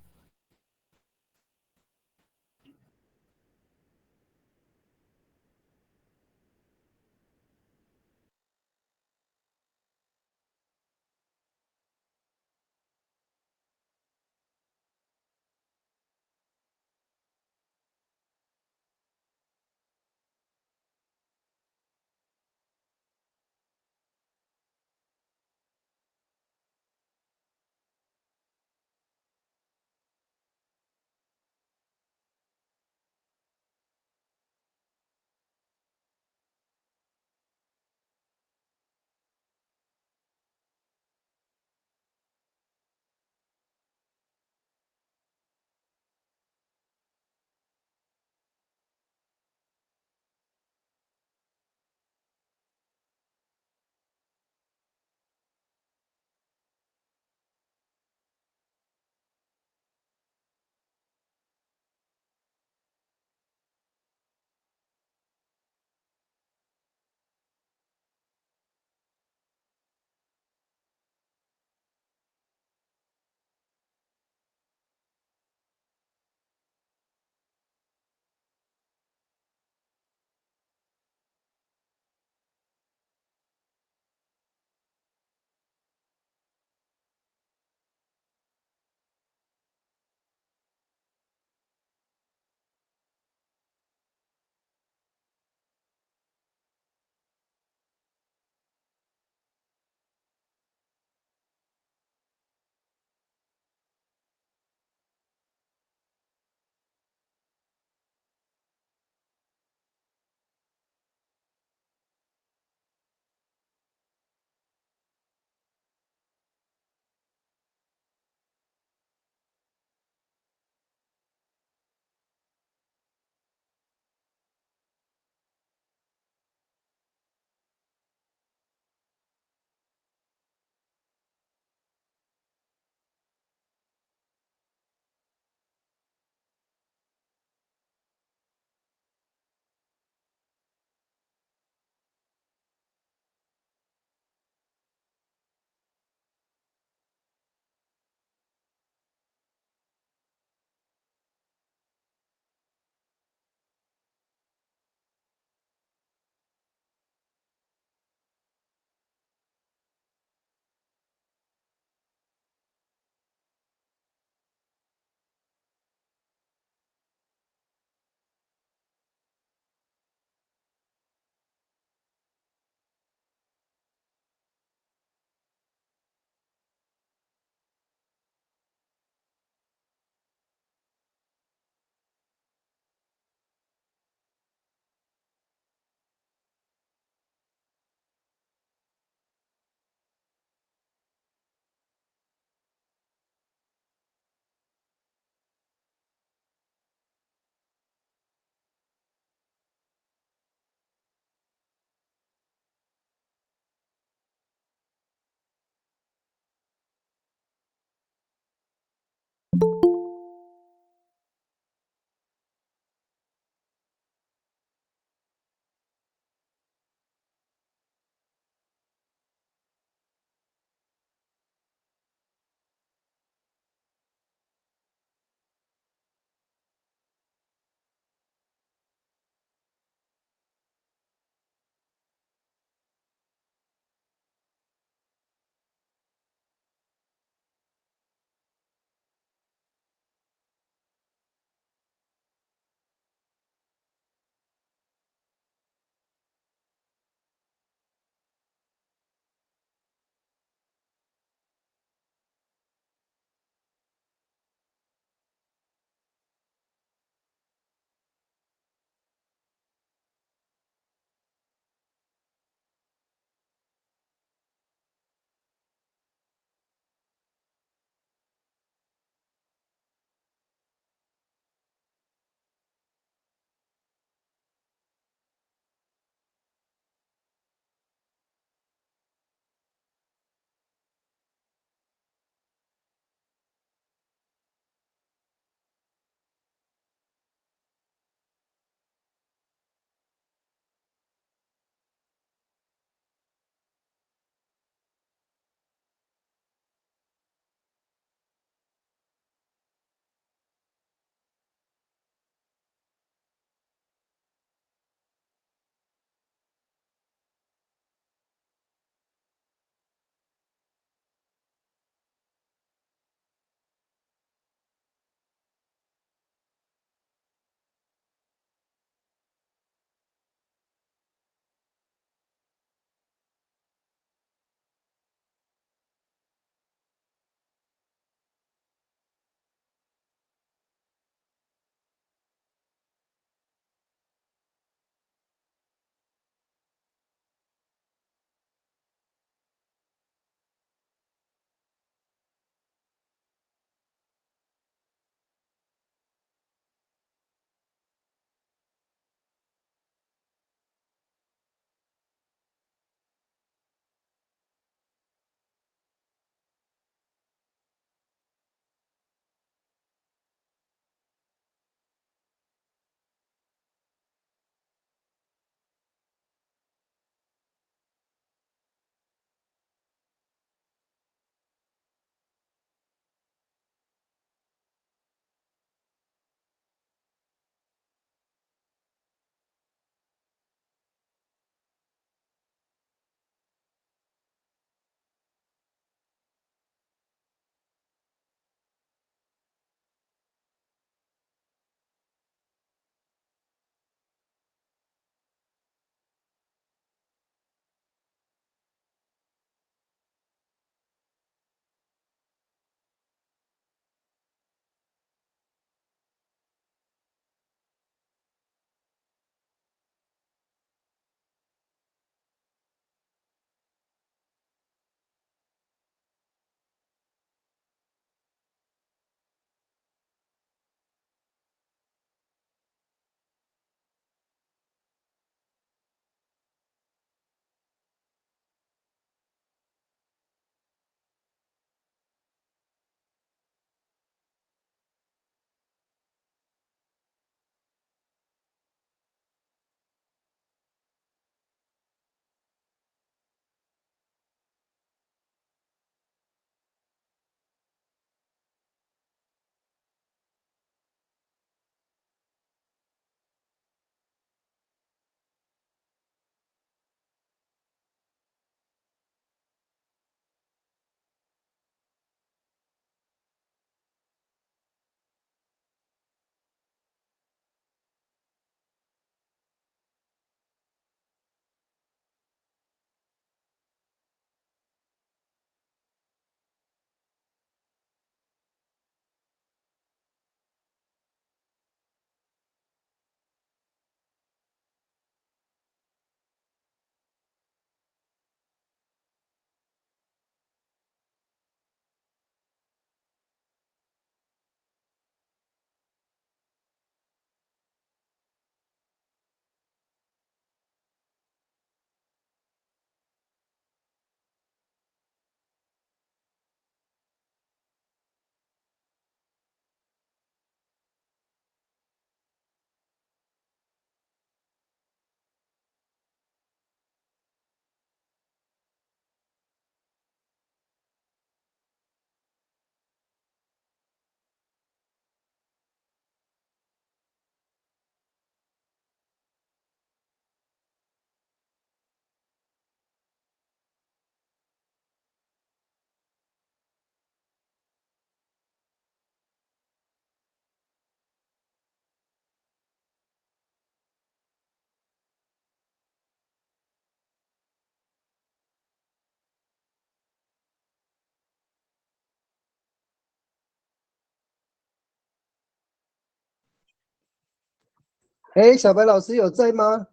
哎，小白老师有在吗？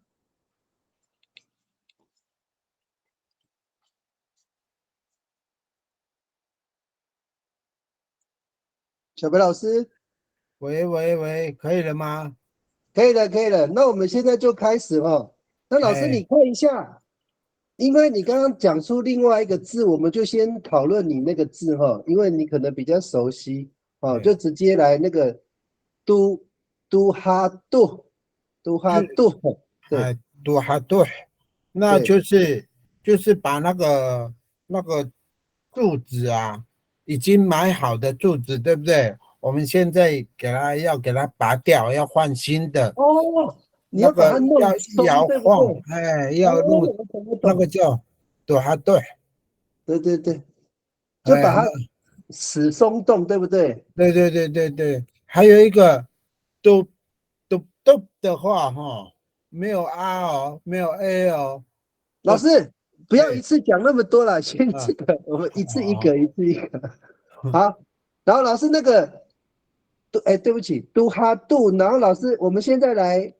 小白老师，喂喂喂，可以了吗？可以了，可以了。那我们现在就开始哦。那老师，哎你看一下，因为你刚刚讲出另外一个字，我们就先讨论你那个字哈，因为你可能比较熟悉哦，对就直接来那个都哈杜，对哎，都还对，那对。就是把那个柱子啊，已经买好的柱子，对不对？我们现在给它拔掉，要换新的，哦，你那要把它个要弄松，对不摇晃，对？哎，哦，要弄我懂，我那个懂。叫都还对，对对对，就把哎，它使松动，对不对？对对对对对，还有一个都的话哈，没有 R 哦，没有 A 哦，都老师，不要一哎次讲那么多了，先啊这个，我们一次一哦，个，一次一个。好，然后老师那个对不起，都哈杜，然后老师，我们现在来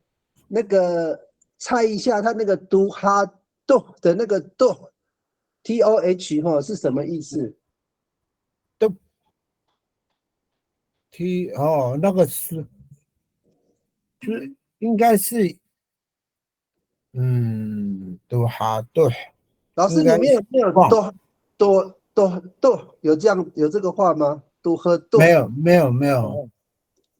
那个猜一下，他那个都哈杜的那个杜 TOH 哈是什么意思？都 T 哦，那个应该是都哈对，老师，你应该是没有晃，多有这个话吗？都和没多有没有没有，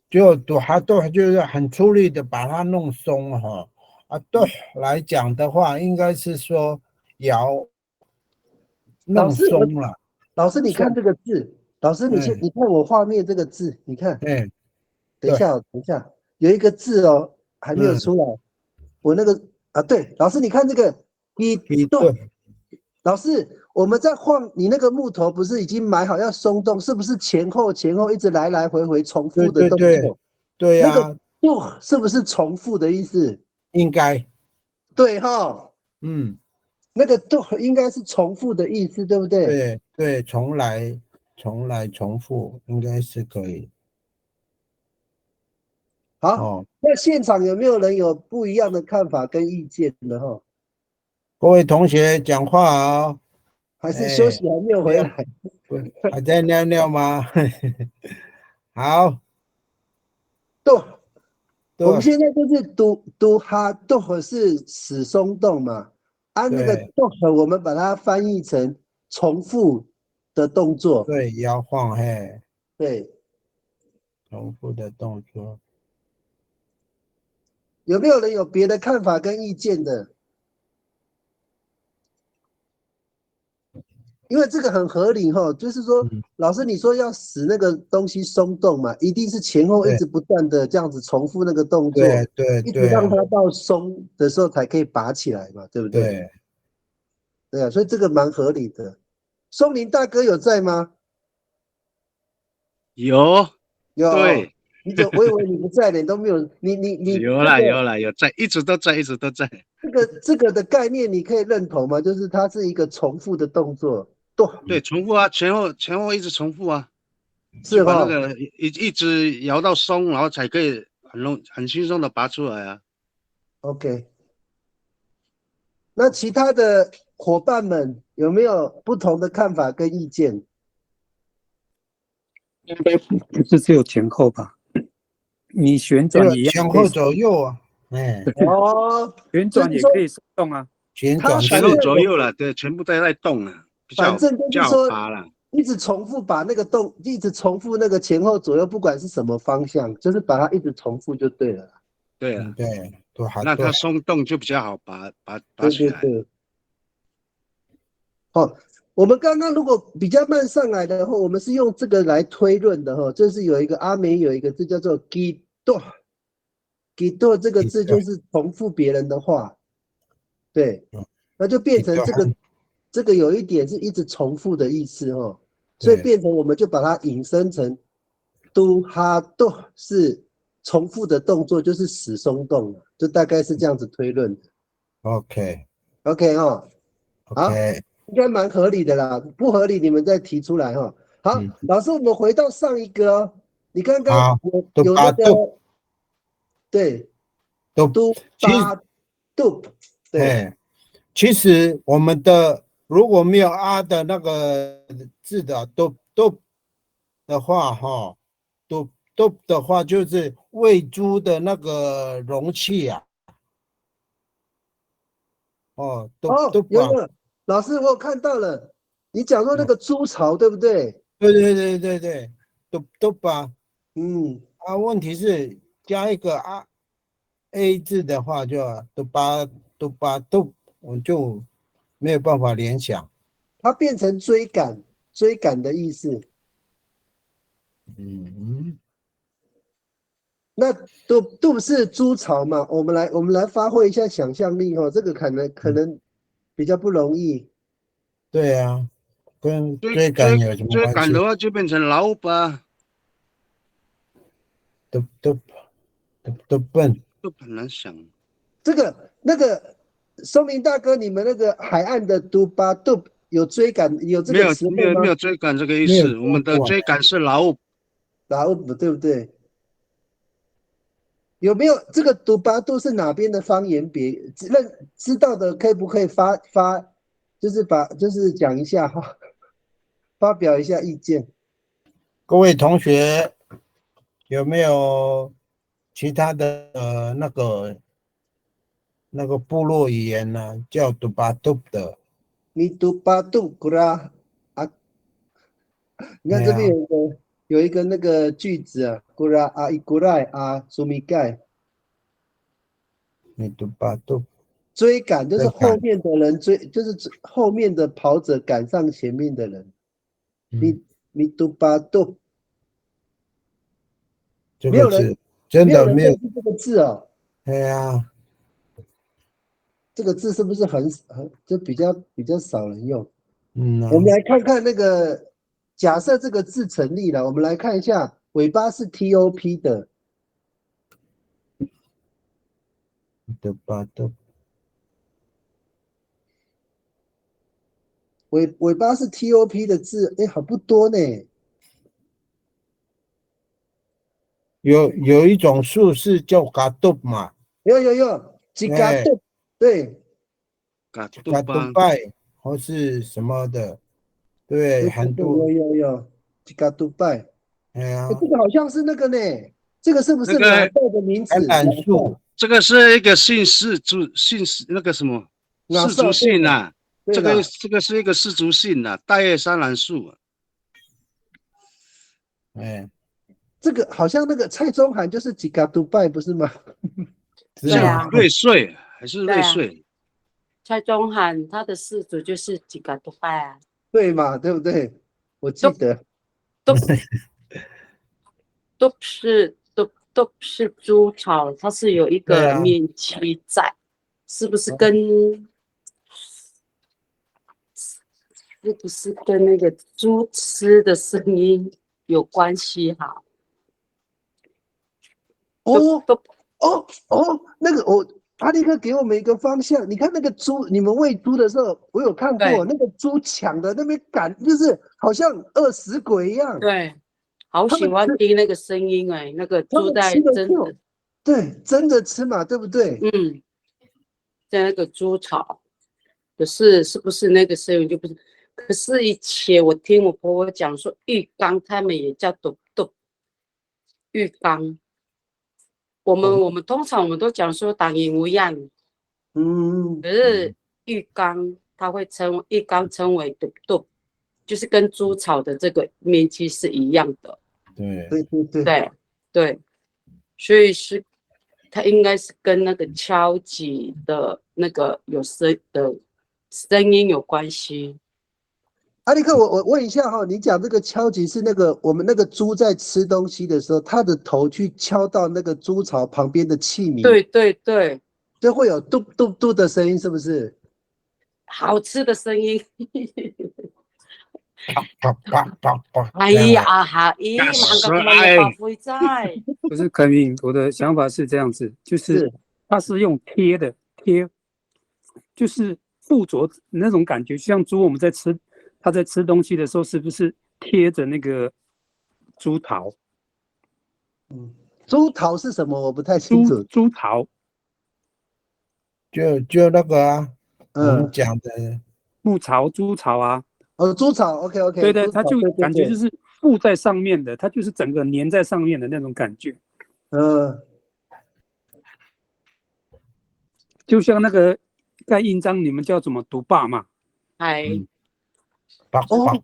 就都哈对，就是很出力的把它弄松哈啊，对来讲的话，应该是说摇弄老师，松了，老师，你松，看这个字，老师，嗯你看我画面这个字，你看，嗯对，等一下哦，等一下，有一个字哦，还没有嗯，出来，我那个啊，对，老师，你看这个一动，对老师，我们在晃你那个木头，不是已经买好要松动，是不是前后一直来来回回重对复的对对动作？那个对呀，动是不是重复的意思？应该，对哈，嗯。那个动应该是重复的意思，对不对？对对，重来重复应该是可以好，哦。那现场有没有人有不一样的看法跟意见的哈？各位同学讲话哦，还是休哎，息还没有不要回来？不还在尿尿吗？好，动，我们对现在就是动是使松动嘛，按那个对动我们把它翻译成重复的动作。对，摇晃嘿，对，重复的动作。有没有人有别的看法跟意见的？因为这个很合理哈，就是说，嗯，老师你说要使那个东西松动嘛，一定是前后一对直不断的这样子重复那个动作，对对一直让对它到松的时候才可以拔起来嘛，对不对？对，对啊，所以这个蛮合理的。松林大哥有在吗？有，有哦，对，我以为你不在呢，你都没有，你有那个啦有啦有在，一直都在，一直都在。这个的概念你可以认同吗？就是它是一个重复的动作，对，重复啊，前后一直重复啊，就是哈把那个一直摇到松，然后才可以很轻松的拔出来啊。，OK。那其他的伙伴们有没有不同的看法跟意见？应该不是只有前后吧？你旋这个转一样可以前后左右啊，哎，哦，旋就是说转也可以手动啊。旋它转前后反正左右了，对，全部都在动了，反正比较好就是说拔了。一直重复把那个一直重复那个前后左右，不管是什么方向，就是把它一直重复就对了啦。对了，对，都还对，让它松动就比较好拔对起来。对对。哦，我们刚刚如果比较慢上来的话，我们是用这个来推论的哈，就是有一个阿美有一个字叫做 "gido"，"gido" 这个字就是重复别人的话，对，那就变成这个有一点是一直重复的意思哈，所以对变成我们就把它引申成 "do ha do" 是重复的动作，就是使松动了，就大概是这样子推论的。，OK OK 哈，好。 OK，应该蛮合理的啦，不合理你们再提出来哈。好，嗯，老师，我们回到上一个哦，你刚刚好，有都有那个把都对都都其实巴杜，对，哎，其实我们的如果没有啊的那个字的都的话，哈，都的话就是喂猪的那个容器啊，哦，都哦，有把，有，老师我有看到了，你讲说那个猪槽对不对？对，都把嗯，啊，问题是加一个啊 A 字的话就都，我就没有办法联想，它变成追赶的意思。嗯。那都是猪槽嘛？我们来发挥一下想象力哦，这个可能比较不容易。对啊，跟追追追赶有什么追关系？赶的话就变成老吧，都都都笨，就很难想。这个那个松林大哥，你们那个海岸的都巴都有追赶有这个词汇吗？没有追赶这个意没有思，我们的做过。追赶是老然后对不对？有没有这个都巴都是哪边的方言别？知道的可以不可以就是讲一下哈，发表一下意见。各位同学有没有其他的那个部落语言呢？叫杜巴杜的？你都巴都古拉啊，你看这边哎呀，有一个那个句子啊，古拉啊伊古赖啊苏米盖。你杜巴杜追赶就是后在赶，面的人就是后面的跑者赶上前面的人。嗯，你都巴都没有人这个字真没有的没有。人认识这个字哦。哎呀，这个字是不是就比较少人用？嗯啊，我们来看看那个，假设这个字成立了，我们来看一下，尾巴是 TOP 的，杜巴杜尾巴是 TOP 的字，哎，好不多呢。有一种树是叫嘎杜嘛，有，几嘎哎。豆，对，嘎杜卡杜巴，拜或是什么的，对，很多，有，几嘎杜拜。哎呀，这个好像是那个呢，这个是不是拿那个豆的名橄词？拿豆，榄树，这个是一个姓氏那个什么拿氏族豆对了，姓啊，对了，这个是一个氏族姓啊，大叶山兰树啊，哎，这个好像那个蔡宗涵就是几嘎杜拜，不是吗？是是吗？对啊，瑞穗还是对啊，瑞穗？蔡宗翰他的氏族就是几个都拜啊，对嘛，对不对？我记得，都都是猪草，它是有一对啊，个面积在，是不是跟那个猪吃的声音有关系哈？哦都那个阿力克给我们一个方向，你看那个猪，你们喂猪的时候，我有看过对那个猪抢的那边赶，就是好像饿死鬼一样。对，好喜他们吃，欢听那个声音哎，那个猪在他们吃的真的，对，真的吃嘛，对不对？嗯，在那个猪草，可是不是那个声音就不是。可是以前我听我婆婆讲说，浴缸他们也叫咚咚浴缸。我们通常我们都讲说打赢无恙，嗯，可是浴缸它会浴缸称为咚咚，就是跟猪草的这个面积是一样的。对，对，对对，所以它应该是跟那个敲击的那个声音有关系。阿力克，我问一下哈，你讲这个敲击是那个我们那个猪在吃东西的时候，它的头去敲到那个猪槽旁边的器皿，对，就会有嘟嘟嘟的声音，是不是？好吃的声音。啪，哎这样啊，呀哈，咦，干蛮死个蛮有发挥在。不是肯定，我的想法是这样子，就是是，它是用贴的贴，就是附着那种感觉，像猪我们它在吃东西的时候，是不是贴着那个猪桃？猪桃是什么？我不太清楚。猪桃就那个啊，我们嗯，讲的牧巢、猪巢啊，猪草，OK OK，对对，猪草，它就对对对，感觉就是附在上面的，它就是整个粘在上面的那种感觉，嗯，就像那个盖印章，你们叫怎么读霸嘛？还嗯棒哦，棒，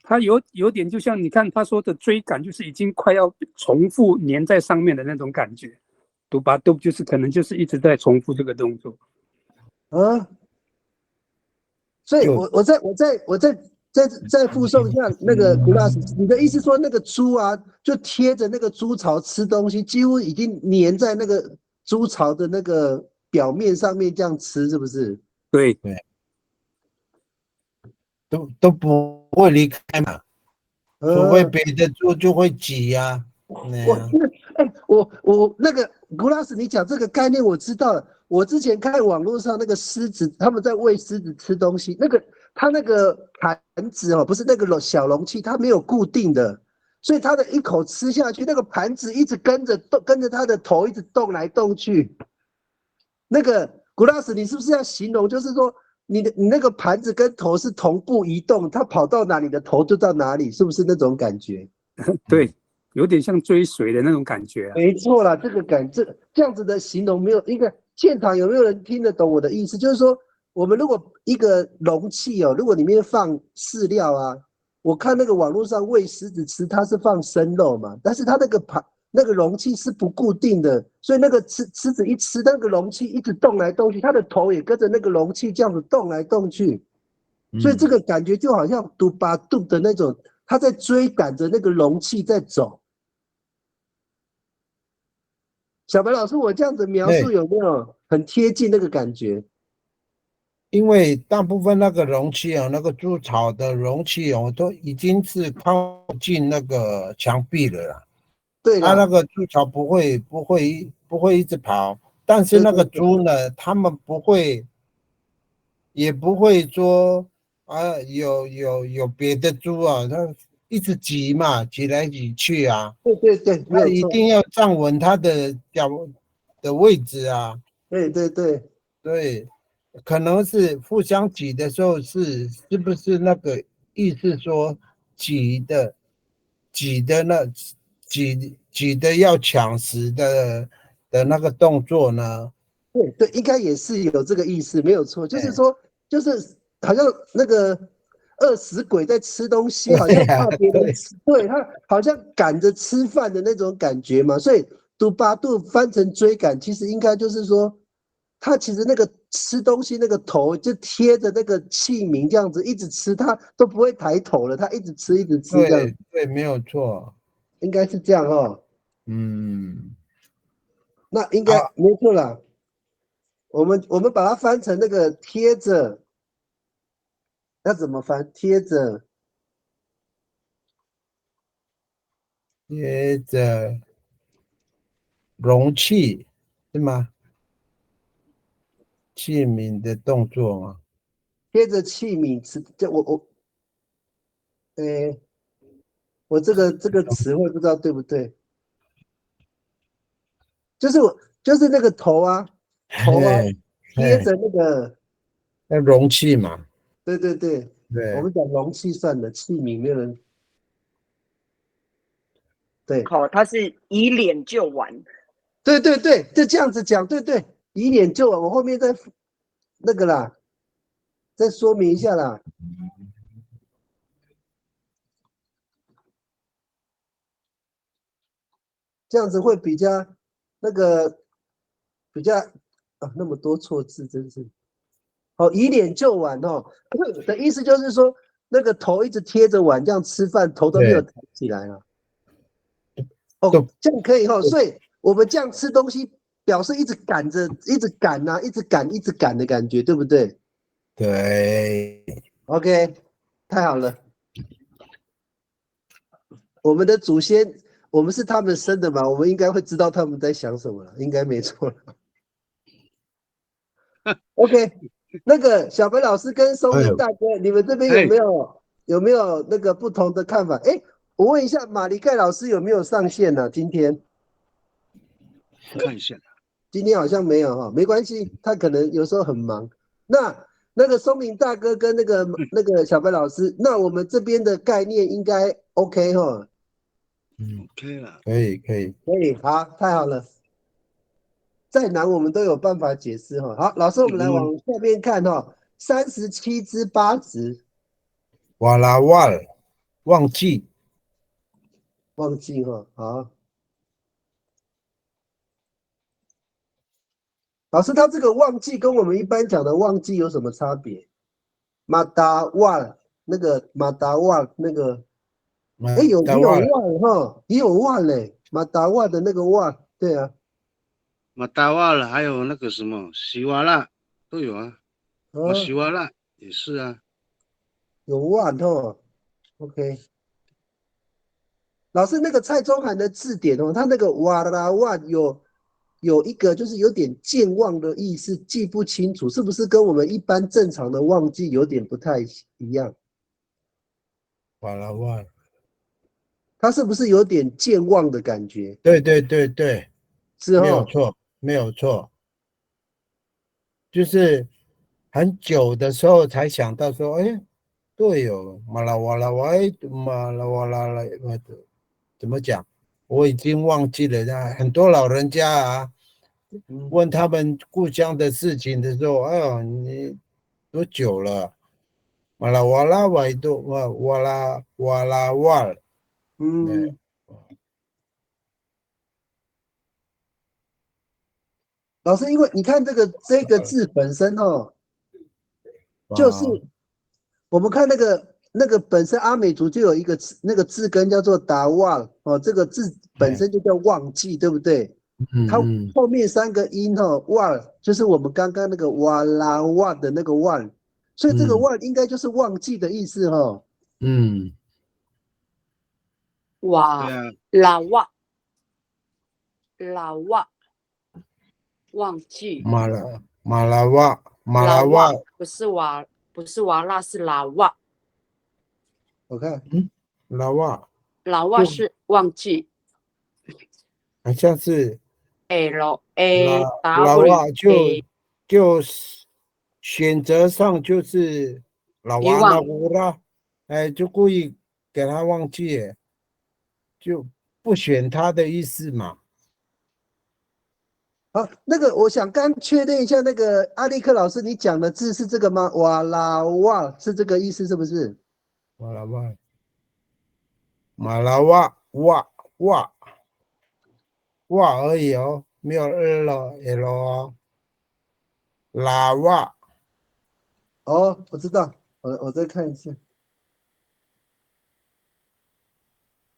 它有点就像你看他说的追赶，就是已经快要重复粘在上面的那种感觉。读吧读就是可能就是一直在重复这个动作。嗯，所以就我再附送一下那个 glass，你的意思说那个猪啊，就贴着那个猪槽吃东西，几乎已经粘在那个猪槽的那个表面上面这样吃，是不是？对，都不会离开嘛，除非嗯，别的猪就会挤呀，我那我那个 glass，你讲这个概念我知道了。我之前看网络上那个狮子，他们在喂狮子吃东西，它那个盘子哦，不是那个小容器，它没有固定的，所以它的一口吃下去，那个盘子一直跟着动，跟着它的头一直动来动去。那个 glass，你是不是要形容，就是说你那个盘子跟头是同步移动，它跑到哪里的头就到哪里，是不是那种感觉？对，有点像追随的那种感觉啊。没错啦，这样子的形容没有一个现场有没有人听得懂我的意思？就是说，我们如果一个容器哦，如果里面放饲料啊，我看那个网络上喂狮子吃，它是放生肉嘛，但是它那个容器是不固定的，所以那个狮子一吃，那个容器一直动来动去，它的头也跟着那个容器这样子动来动去，所以这个感觉就好像嘟巴嘟的那种，它在追赶着那个容器在走。小白老师，我这样子描述对，有没有很贴近那个感觉？因为大部分那个容器啊，那个猪草的容器哦，都已经是靠近那个墙壁了啦。它那对啦，个猪草不会一直跑，但是那个对对对猪呢，它们也不会说啊，有别的猪啊，它一直挤嘛，挤来挤去啊，对对对，没它有错，一定要站稳它的脚的位置啊。对对对，对，可能是互相挤的时候是不是那个意思说挤的挤的那挤的要抢食的那个动作呢？对对，应该也是有这个意思，没有错，就是哎，说，就是好像那个饿死鬼在吃东西，好像对呀、怕别人对吃，对，他好像赶着吃饭的那种感觉嘛，所以嘟巴嘟翻成追赶，其实应该就是说，他其实那个吃东西那个头就贴着那个器皿这样子一直吃，他都不会抬头了，他一直吃一直吃这样，对对，没有错。应该是这样哦。嗯，那应该好，没错啦。我们把它翻成那个贴着，要怎么翻？贴着，接着容器是吗？器皿的动作吗？贴着器皿吃。这诶，我这个词汇不知道对不对？就是那个头啊，嘿，嘿，贴着那个，那容器嘛，对对对，我对。们讲容器算了，器皿没有人对好，他是以脸就完。对对对，就这样子讲，对对，以脸就完。我后面再那个啦，再说明一下啦。这样子会比较那个比较啊，那么多错字，真是。哦，以脸就碗哦，的意思就是说，那个头一直贴着碗这样吃饭，头都没有对，抬起来啊。哦，都这样可以哦，所以我们这样吃东西，表示一直赶着，一直赶啊，一直赶，一直赶的感觉，对不对对， ？OK，太好了，我们的祖先，我们是他们生的嘛，我们应该会知道他们在想什么了，应该没错了。OK，那个小白老师跟松哎呦，林大哥，你们这边哎，有没有那个不同的看法？哎，我问一下，马里盖老师有没有上线呢、今天看一下，今天好像没有哈，没关系，他可能有时候很忙。那个松明大哥跟那个小白老师，那我们这边的概念应该 OK 哈。OK 了。可以可以。可以，好，太好了。再难我们都有办法解释哈。好，老师，我们来往下面看哈，37之8值，瓦拉瓦尔，忘记。忘记哈。好，老师，他这个忘记跟我们一般讲的忘记有什么差别？马达瓦那个马达瓦那个，哎，也有万哈，也有万嘞，马达瓦的那个万，对啊。马达瓦了，还有那个什么西瓦拉都有啊，马西瓦拉也是啊，有万哈 ，OK。老师，那个蔡宗涵的字典哦，他那个瓦拉万有一个就是有点健忘的意思，记不清楚，是不是跟我们一般正常的忘记有点不太一样？瓦拉瓦尔，他是不是有点健忘的感觉？对对对对，是没有哦，错没有错，就是很久的时候才想到说，哎，对哦，马拉瓦拉瓦，马拉瓦拉拉，怎么讲？我已经忘记了。那很多老人家啊，问他们故乡的事情的时候，哎呦，你多久了？瓦拉瓦拉瓦多瓦拉瓦拉瓦尔，嗯，老师，因为你看这个字本身哦，就是我们看那个本身阿美族就有一个那个字根叫做达瓦哦，这个字本身就叫忘记，对不对？它后面3个音哈，瓦就是我们刚刚那个瓦拉瓦的那个瓦，所以这个瓦应该就是忘记的意思哈。哇，拉瓦，拉瓦，忘记。马拉瓦，不是瓦拉，是拉瓦。我看，拉瓦是忘记。好像是 LA 老瓦 WA 就选择上就是老瓦那乌拉，哎，就故意给他忘记，就不选他的意思嘛。好，那个我想刚确认一下，那个阿力克老师，你讲的字是这个吗？瓦拉瓦是这个意思是不是？瓦拉瓦，马拉瓦瓦而已哦，没有L 哦，拉瓦。哦，我知道，我再看一下。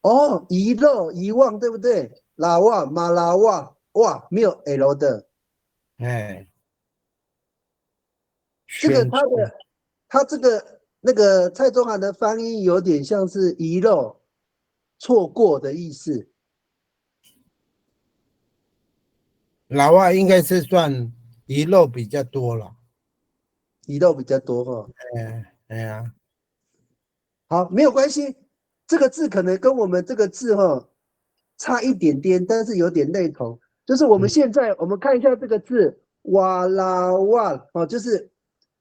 哦，遗漏、遗忘，对不对？拉瓦、马拉瓦，哇，没有 L 的。哎，这个他这个那个蔡宗涵的翻译有点像是遗漏、错过的意思。老外应该是算遗漏比较多了，遗漏比较多哈。哎呀，好，没有关系，这个字可能跟我们这个字哈差一点点，但是有点类同。就是我们现在我们看一下这个字瓦拉瓦哦，就是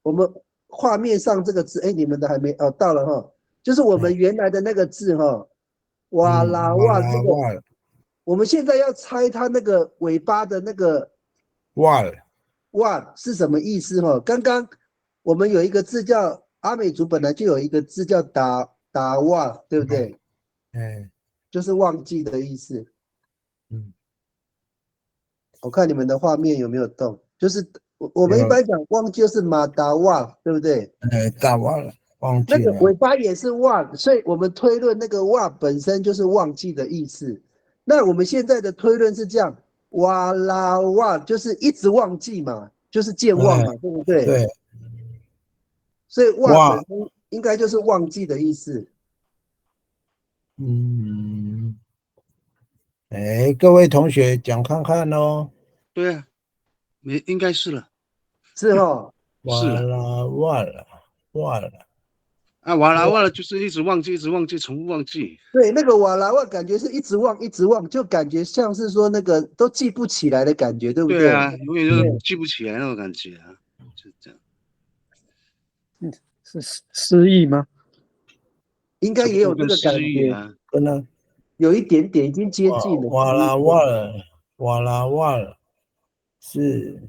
我们画面上这个字，哎，你们的还没哦，到了哈，就是我们原来的那个字哈，瓦拉瓦这个，我们现在要猜它那个尾巴的那个瓦是什么意思哈？刚刚我们有一个字叫阿美族本来就有一个字叫达瓦，对不对？就是忘记的意思。我看你们的画面有没有动？就是我们一般讲忘记就是马达瓦，对不对？达瓦了，忘记了。那个尾巴也是忘，所以我们推论那个忘本身就是忘记的意思。那我们现在的推论是这样，瓦拉瓦就是一直忘记嘛，就是健忘嘛，对不对？对。所以忘本身应该就是忘记的意思。各位同学讲看看哦。对啊，应该是了。是哦。是了。忘了。啊，瓦拉瓦了就是一直忘记，一直忘记，重复忘记。对，那个瓦拉瓦感觉是一直忘，一直忘，就感觉像是说那个都记不起来的感觉，对不对？对啊，永远就是对，记不起来那种感觉啊，就这样。是失忆吗？应该差不多也有这个跟失感觉，忆啊。可能有一点点已经接近了。瓦拉瓦尔是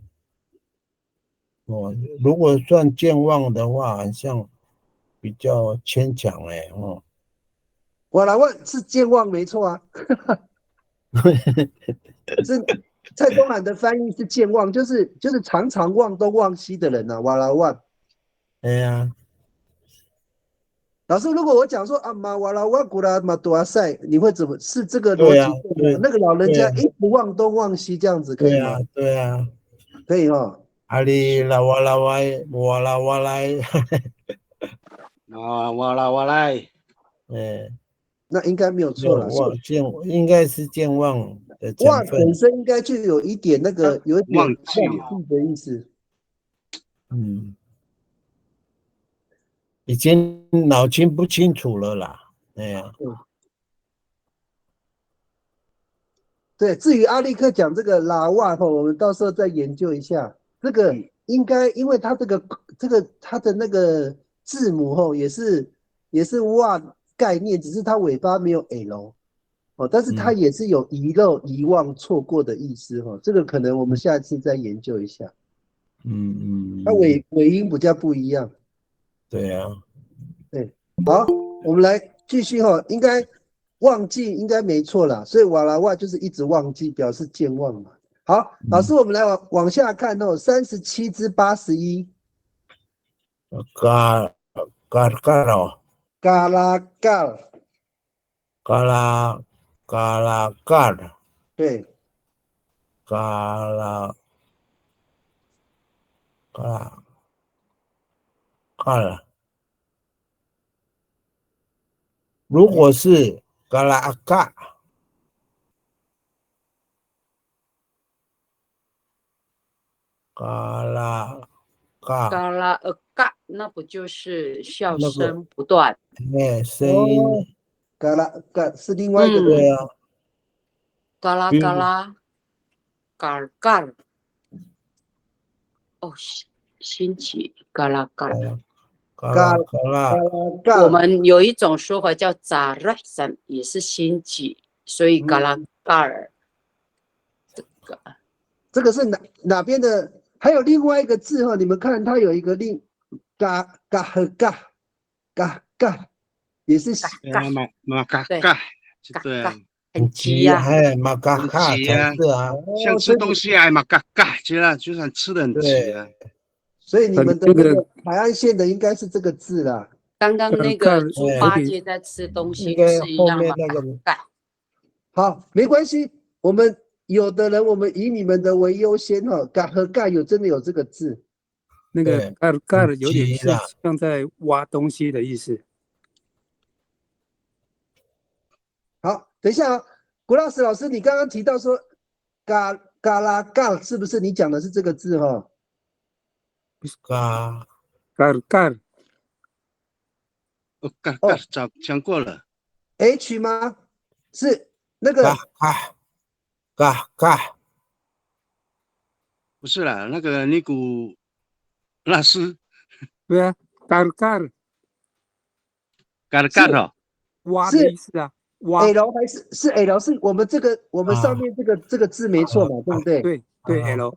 如果算健忘的话，好像比较牵强哦。瓦拉瓦是健忘没错啊，是蔡东汉的翻译是健忘，就是常常忘东忘西的人呐、瓦拉瓦。哎呀，老师，如果我讲说啊马瓦拉瓦古拉马多阿塞，你会怎么？是这个逻对呀，辑对吗？那个老人对家一直忘东忘西，这样子可以吗？对呀，可以哦。阿里拉瓦拉瓦瓦拉瓦来，啊，瓦来，哎，那应该没有错了。所以应该是健忘的成忘分。本身应该就有一点那个，有一点忘记忘记的意思。嗯，已经脑筋不清楚了啦。哎呀，对，至于阿力克讲这个拉瓦吼，我们到时候再研究一下。这个应该，因为它它的那个字母吼也是哇概念，只是它尾巴没有 L 哦，但是它也是有遗漏、遗忘、错过的意思哈。这个可能我们下次再研究一下。它尾音比较不一样。对呀，对，好，我们来继续哈，应该忘记应该没错啦，所以瓦拉瓦就是一直忘记，表示健忘嘛。好，老师，我们来往下看哦，37至81，嘎嘎咯，嘎啦嘎，嘎啦嘎，对，嘎啦嘎嘎。如果是嘎啦嘎，嘎啦嘎，嘎啦嘎，那不就是笑那个声不断？声音，哦，嘎啦嘎是另外一个对啊，嘎啦嘎啦，嘎嘎。哦，心急，嘎啦嘎啦。嘎啦嘎啦，嘎，我们有一种说法叫扎瑞森，也是心急，所以嘎啦嘎尔。这个是哪边的？还有另外一个字哈，你们看它有一个嘎嘎和嘎嘎嘎，也是马嘎对嘎，对啊，很急呀，还马嘎嘎才是啊，像吃东西啊，马嘎嘎，就是很吃的很急啊。所以你们的那个海岸线的应该是这个字啦。刚刚那个猪八戒在吃东西不是一样吗？好，没关系，我们有的人我们以你们的为优先哈，嘎和嘎真的有这个字。那个嘎有点是像在挖东西的意思。好，等一下啊，古老师老师，你刚刚提到说嘎啦嘎，是不是你讲的是这个字哈？嘎讲过了。H 吗？是那个嘎，不是啦，那个尼古拉斯。对啊，嘎哦，挖的意思啊，挖 L 还是 L？是我们上面这个字没错嘛，对不对？对 L。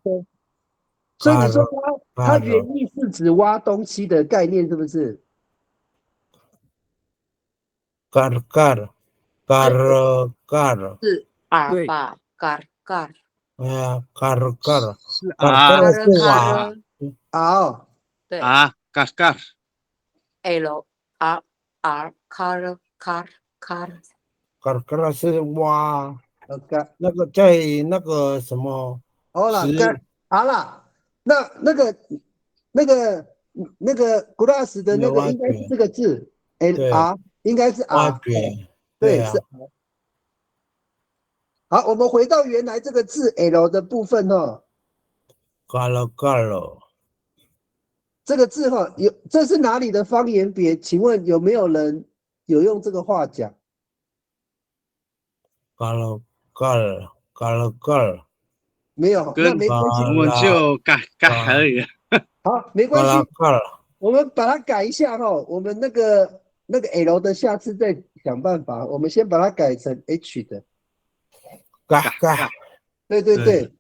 所以你说它原意是指挖东西的概念，是不是？嘎是耳吧？嘎，哎呀，嘎是是挖啊，对啊，嘎 L R 嘎是挖，嘎，那个在那个什么好了，嘎好了，那个 glass 的那个应该是这个字 ，R 应该是 R，对，是 R。好，我们回到原来这个字 L 的部分哦。嘎了，这个字哈，这是哪里的方言别？请问有没有人有用这个话讲？嘎了嘎了嘎了嘎了没有，那跟没关系。我们就嘎而已。好，没关嘎了系，嘎了我们把它改一下哈。我们那个 L 的，下次再想办法。我们先把它改成 H 的。嘎嘎，对对对。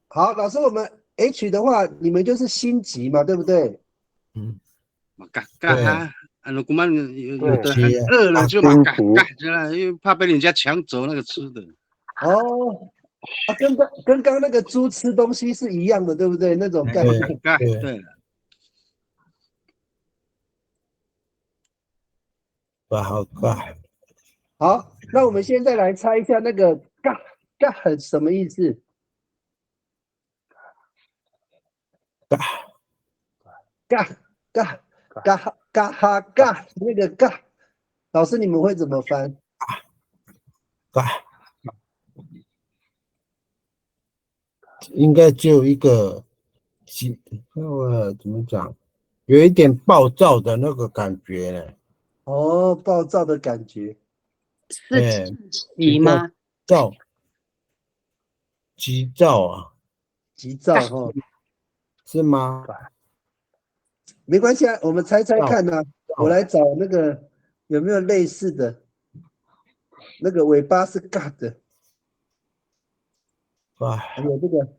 好，老师，我们 H 的话，你们就是心急嘛，对不对？嘎哈，如果有的很对饿了就把嘎心急起来，因为怕被人家抢走那个吃的。哦，啊，跟刚那个猪吃东西是一样的，对不对？那种概念。嘎，对对了，嘎好嘎，好，那我们现在来猜一下那个嘎什么意思？嘎哈嘎，那个嘎，老师你们会怎么翻？嘎，应该就一个怎么讲，有一点暴躁的那个感觉呢。哦，暴躁的感觉。是急吗？急躁啊，急躁哈，是吗？没关系啊，我们猜猜看啊。我来找那个有没有类似的，那个尾巴是嘎的，还有这个。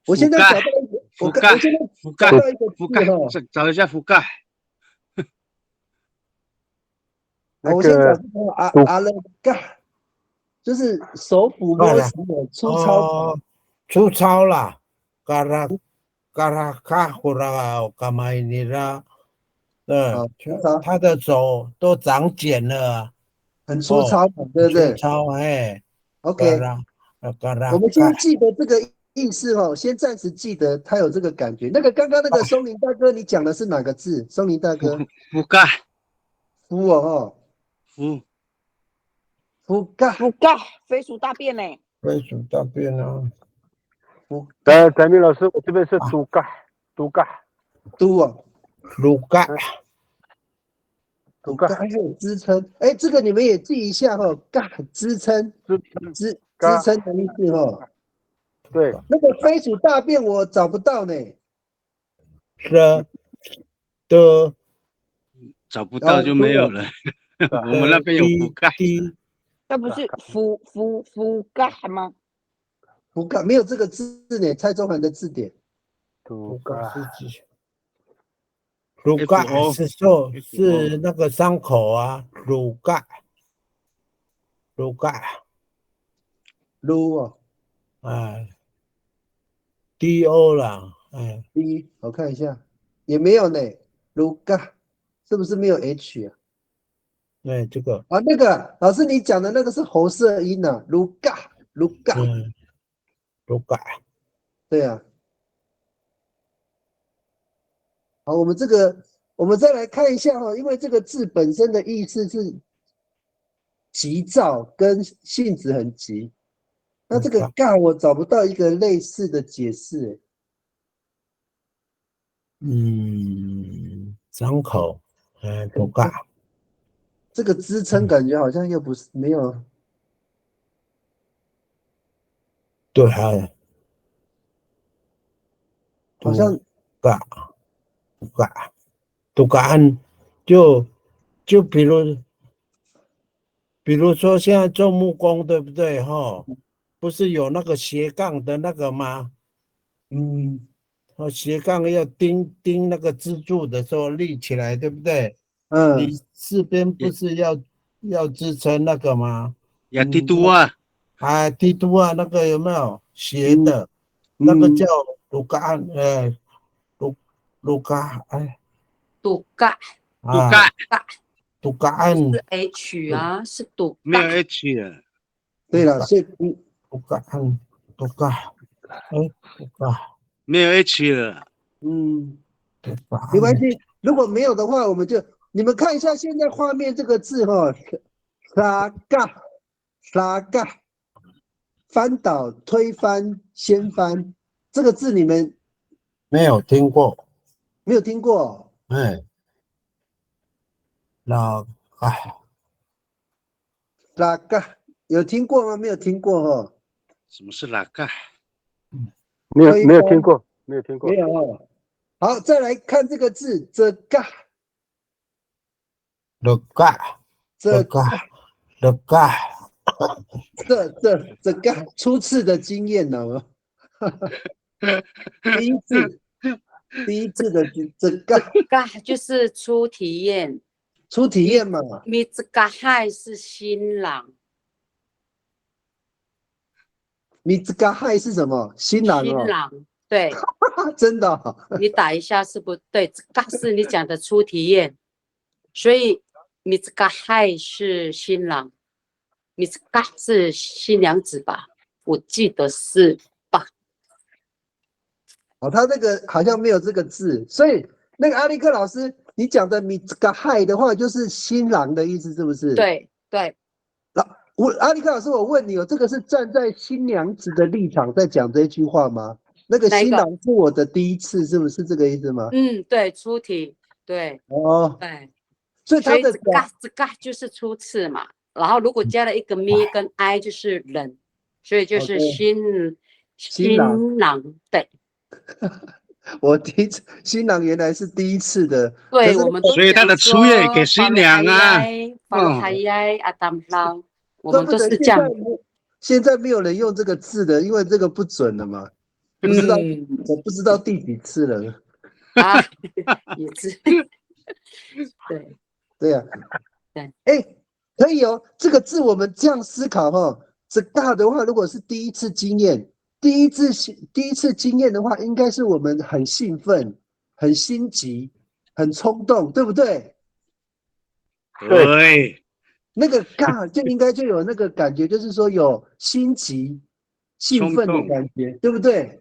我现在找到一个，我现在找到一个覆盖，找一下覆盖。我先找这个阿勒嘎，就是手抚摸时的粗糙。粗糙啦，嘎啦卡呼啦干嘛你啦？他的手都长茧了，很粗糙嘛，对不对？粗糙哎。OK，我们先记得这个意思哦，先暂时记得他有这个感觉。那个刚刚那个松林大哥，你讲的是哪个字？松林大哥，覆盖，覆哦，覆盖，飞鼠大便呢？飞鼠大便啊！翟明老师，我这边是都盖，都啊，鲁盖，还有支撑。哎，这个你们也记一下哈，盖支撑的意思哈。对，那个飞鼠大便我找不到呢。找不到就没有了。我们那边有覆盖。那不是覆盖吗？覆盖没有这个字呢，蔡中涵的字典。鲁盖是说，是那个伤口啊，鲁盖撸啊，哎 ，do 啦，哎 ，D， 我看一下，也没有呢。鲁盖是不是没有 H 啊？对，这个啊，那个老师你讲的那个是喉舌音啊，鲁盖，鲁盖，对啊。好，我们再来看一下哈，因为这个字本身的意思是急躁，跟性子很急。那这个尬我找不到一个类似的解释。伤口，鲁盖，这个支撑感觉好像又不是没有。对，还好像都干，就比如说现在做木工，对不对哈？不是有那个斜杠的那个吗？斜杠要钉那个支柱的时候立起来，对不对？你四边不是要支撑那个吗？梯度啊，梯度啊，那个有没有斜的？那个叫鲁干，鲁干，哎，杜盖，杜干是 H 啊，是杜没有 H 的。对了，所以杜干，没有 H 了。没关系，如果没有的话，我们就你们看一下现在画面这个字哈，沙嘎，翻倒、推翻、掀翻，这个字你们没有听过。没有听过？哎，那哎，哪个有听过吗？没有听过哦。什么是拉盖？没有听过，没有听过没。有哦。好，再来看这个字，这嘎，了嘎，这了嘎，了嘎，这嘎，初次的经验呢？第一次的这嘎嘎就是初体验，初体验嘛。米兹嘎嗨是新郎，你这嘎嗨是什么？新郎哦，新郎对。真的哦。你打一下是不对，嘎是你讲的初体验，所以你这个嗨是新郎，你这嘎是新娘子吧？我记得是吧？哦，他那个好像没有这个字，所以那个阿力克老师，你讲的米这个嗨的话，就是新郎的意思，是不是？。对对，阿力克老师，我问你哦，这个是站在新娘子的立场在讲这句话吗？那个新郎是我的第一次，是不是这个意思吗？嗯，对，初体，对，哦，对，所以他的这嘎就是初次嘛，然后如果加了一个咪跟 i 就是人，所以就是新郎，对。我第一次新郎原来是第一次的，对，我们都所以他的初夜给新娘啊。法鲁海耶阿当捞，我们对不对？都是这样。现在没有人用这个字的，因为这个不准了嘛。不知道，我不知道第几次了。啊，也是，对对呀，对，哎，可以哦。这个字我们这样思考哈，这大的话，如果是第一次经验，第一次经验的话，应该是我们很兴奋、很心急、很冲动，对不对？对，那个尬就应该就有那个感觉，就是说有心急、兴奋的感觉，对不对？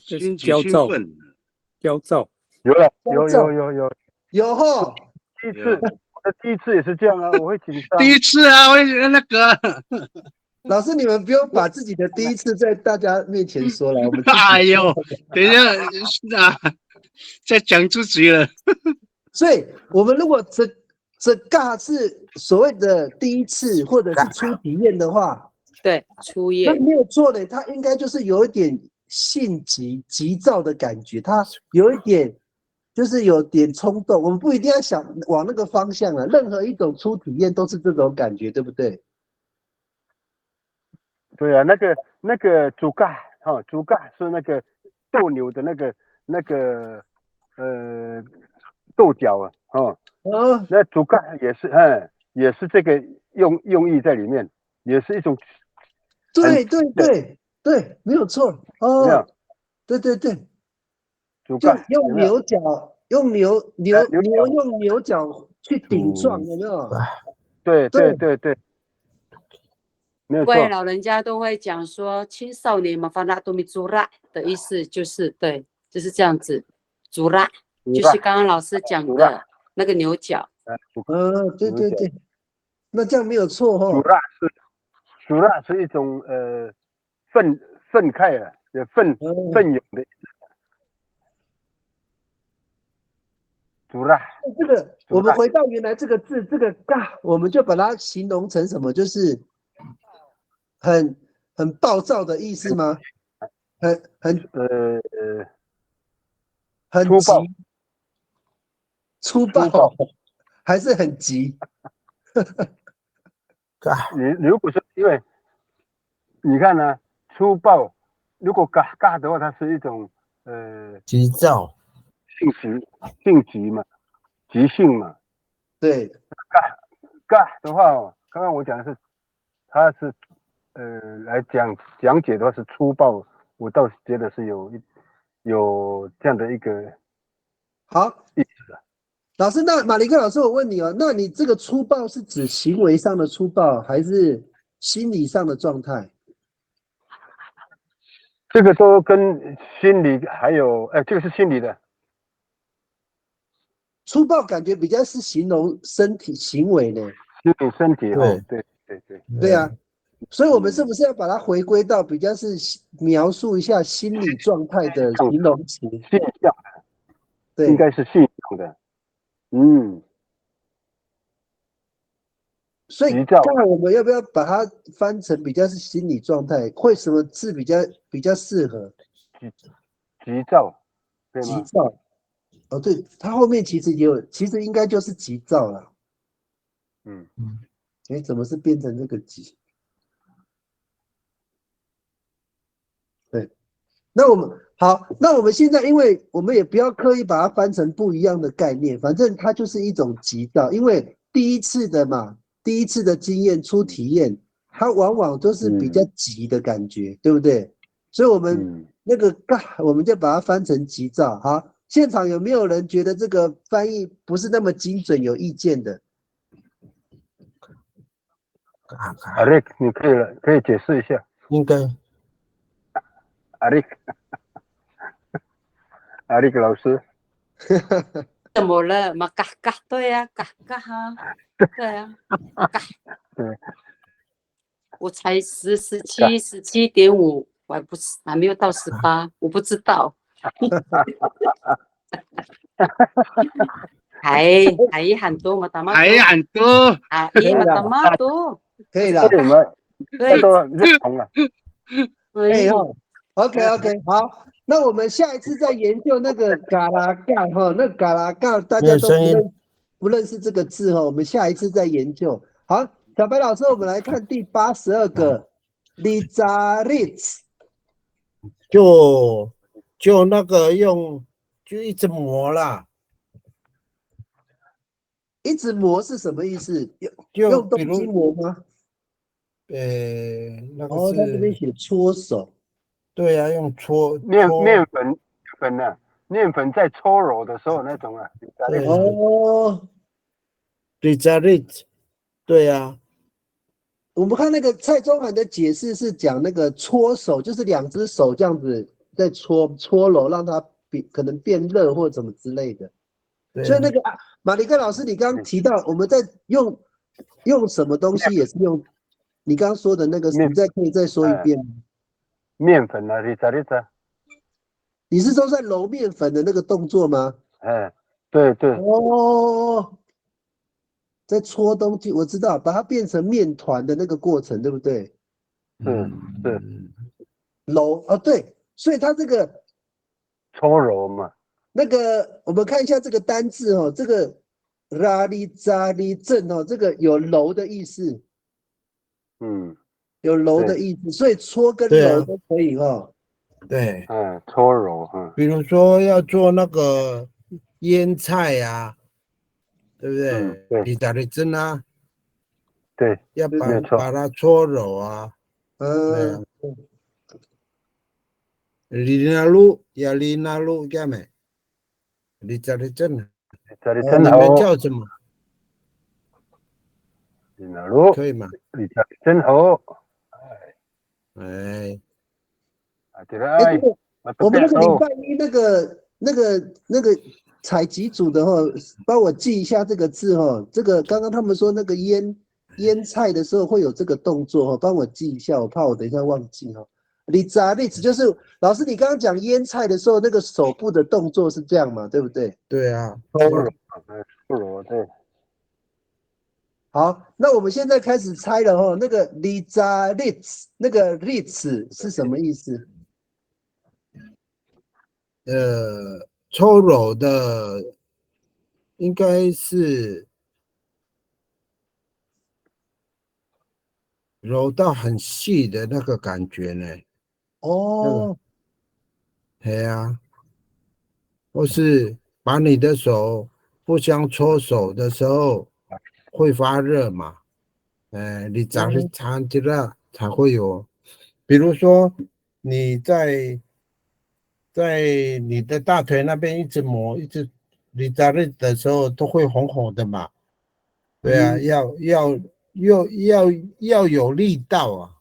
心急焦躁，兴奋。焦躁。有哈。第一次，我的第一次也是这样啊，我会紧张。第一次啊，我那个，老师，你们不用把自己的第一次在大家面前说了，我们哎呦，等一下啊，在讲自己了。所以，我们如果这尬是所谓的第一次或者是初体验的话，对，初那夜，没有错的，它应该就是有一点性急、急躁的感觉，它有一点就是有点冲动。我们不一定要想往那个方向啊，任何一种初体验都是这种感觉，对不对？对啊，那个主嘎哈，主嘎是那个斗牛的那个豆角啊，哦，那主嘎也是这个用意在里面，也是一种。对，没有错哦。对，主嘎用牛角，用牛用牛角去顶撞，有没有？对，没有错。对，老人家都会讲说，青少年嘛，发拉多米祖拉的意思就是对，就是这样子，祖拉就是刚刚老师讲的那个牛角。对，那这样没有错哈。主拉是一种愤慨啊，奋勇的意思。主拉。这个我们回到原来这个字，这个嘎，我们就把它形容成什么？就是很暴躁的意思吗？很粗暴，还是很急？你如果说，因为你看呢，粗暴，如果嘎的话，它是一种急躁、性急嘛，急性嘛。对，嘎的话哦，刚刚我讲的是，它是来讲解的话是粗暴，我倒是觉得是有这样的一个好意思的。老师，那马林克老师，我问你哦，那你这个粗暴是指行为上的粗暴，还是心理上的状态？这个都跟心理还有，这个是心理的。粗暴感觉比较是形容身体行为呢。心理身体哈，对。对啊，所以我们是不是要把它回归到比较是描述一下心理状态的形容词？现象，对，应该是现象的。嗯，所以急躁，看我们要不要把它翻成比较是心理状态，会什么字比较适合？急躁，对吗？急躁。哦，对，它后面其实也有，其实应该就是急躁了。嗯，哎，怎么是变成这个急？对，那我们好，那我们现在，因为我们也不要刻意把它翻成不一样的概念，反正它就是一种急躁，因为第一次的嘛，第一次的经验初体验，它往往都是比较急的感觉，对不对？所以我们那个我们就把它翻成急躁。好，现场有没有人觉得这个翻译不是那么精准，有意见的？阿瑞，你可以解释一下。应该阿瑞，阿瑞老师，怎么了嘛？嘎嘎，对呀、嘎嘎哈，对呀、嘎。对，我才17.5，我还没有到18，我不知道。还很多嘛，大妈还很多，嘛，大妈多，可以了。对吗？对，都认同了。哎呦 ，OK， 好，那我们下一次再研究那个嘎拉嘎哈，那嘎拉嘎大家都不认识这个字哈，我们下一次再研究。好，小白老师，我们来看第82个 Lizaritz， 就那个就一直磨啦，一直磨是什么意思？就用比如东西磨吗？那个哦，他这边是，写搓手。对啊，用搓面粉呢？面粉在搓揉的时候那种啊。对哦， Lizarit， 对啊，我们看那个蔡宗涵的解释是讲那个搓手，就是2只手这样子在搓揉，让它可能变热或怎么之类的。所以那个马里克老师，你刚刚提到我们在用什么东西，也是用你刚刚说的那个，你可以再说一遍吗？面粉啊，Lizarit，你是说在揉面粉的那个动作吗？对。哦，在搓东西，我知道，把它变成面团的那个过程，对不对？是揉哦，对，所以它这个搓揉嘛。那个，我们看一下这个单字哦，这个拉里扎里正哦，这个有揉的意思，有揉的意思，所以搓跟揉都可以哦。对，搓揉，比如说要做那个腌菜啊，对不对？对Lizarit啊，对，要没错，把它搓揉啊，对啊。Linalu 叫没？Lizarit， 你们叫什么？可以吗？真好。哎，我们那个礼拜一那个采集组的帮我记一下这个字这个刚刚他们说那个腌菜的时候会有这个动作帮我记一下，我怕我等一下忘记Lizarit就是老师，你刚刚讲腌菜的时候，那个手部的动作是这样嘛？对不对？对啊，搓揉，对。好，那我们现在开始猜了那个 Lizarit 那个 ritz 是什么意思？搓揉的应该是揉到很细的那个感觉呢。哦，对啊，或是把你的手互相搓手的时候会发热嘛？你早是长期了才会有，比如说你在你的大腿那边一直磨，你扎热的时候都会红红的嘛。对啊，要有力道啊。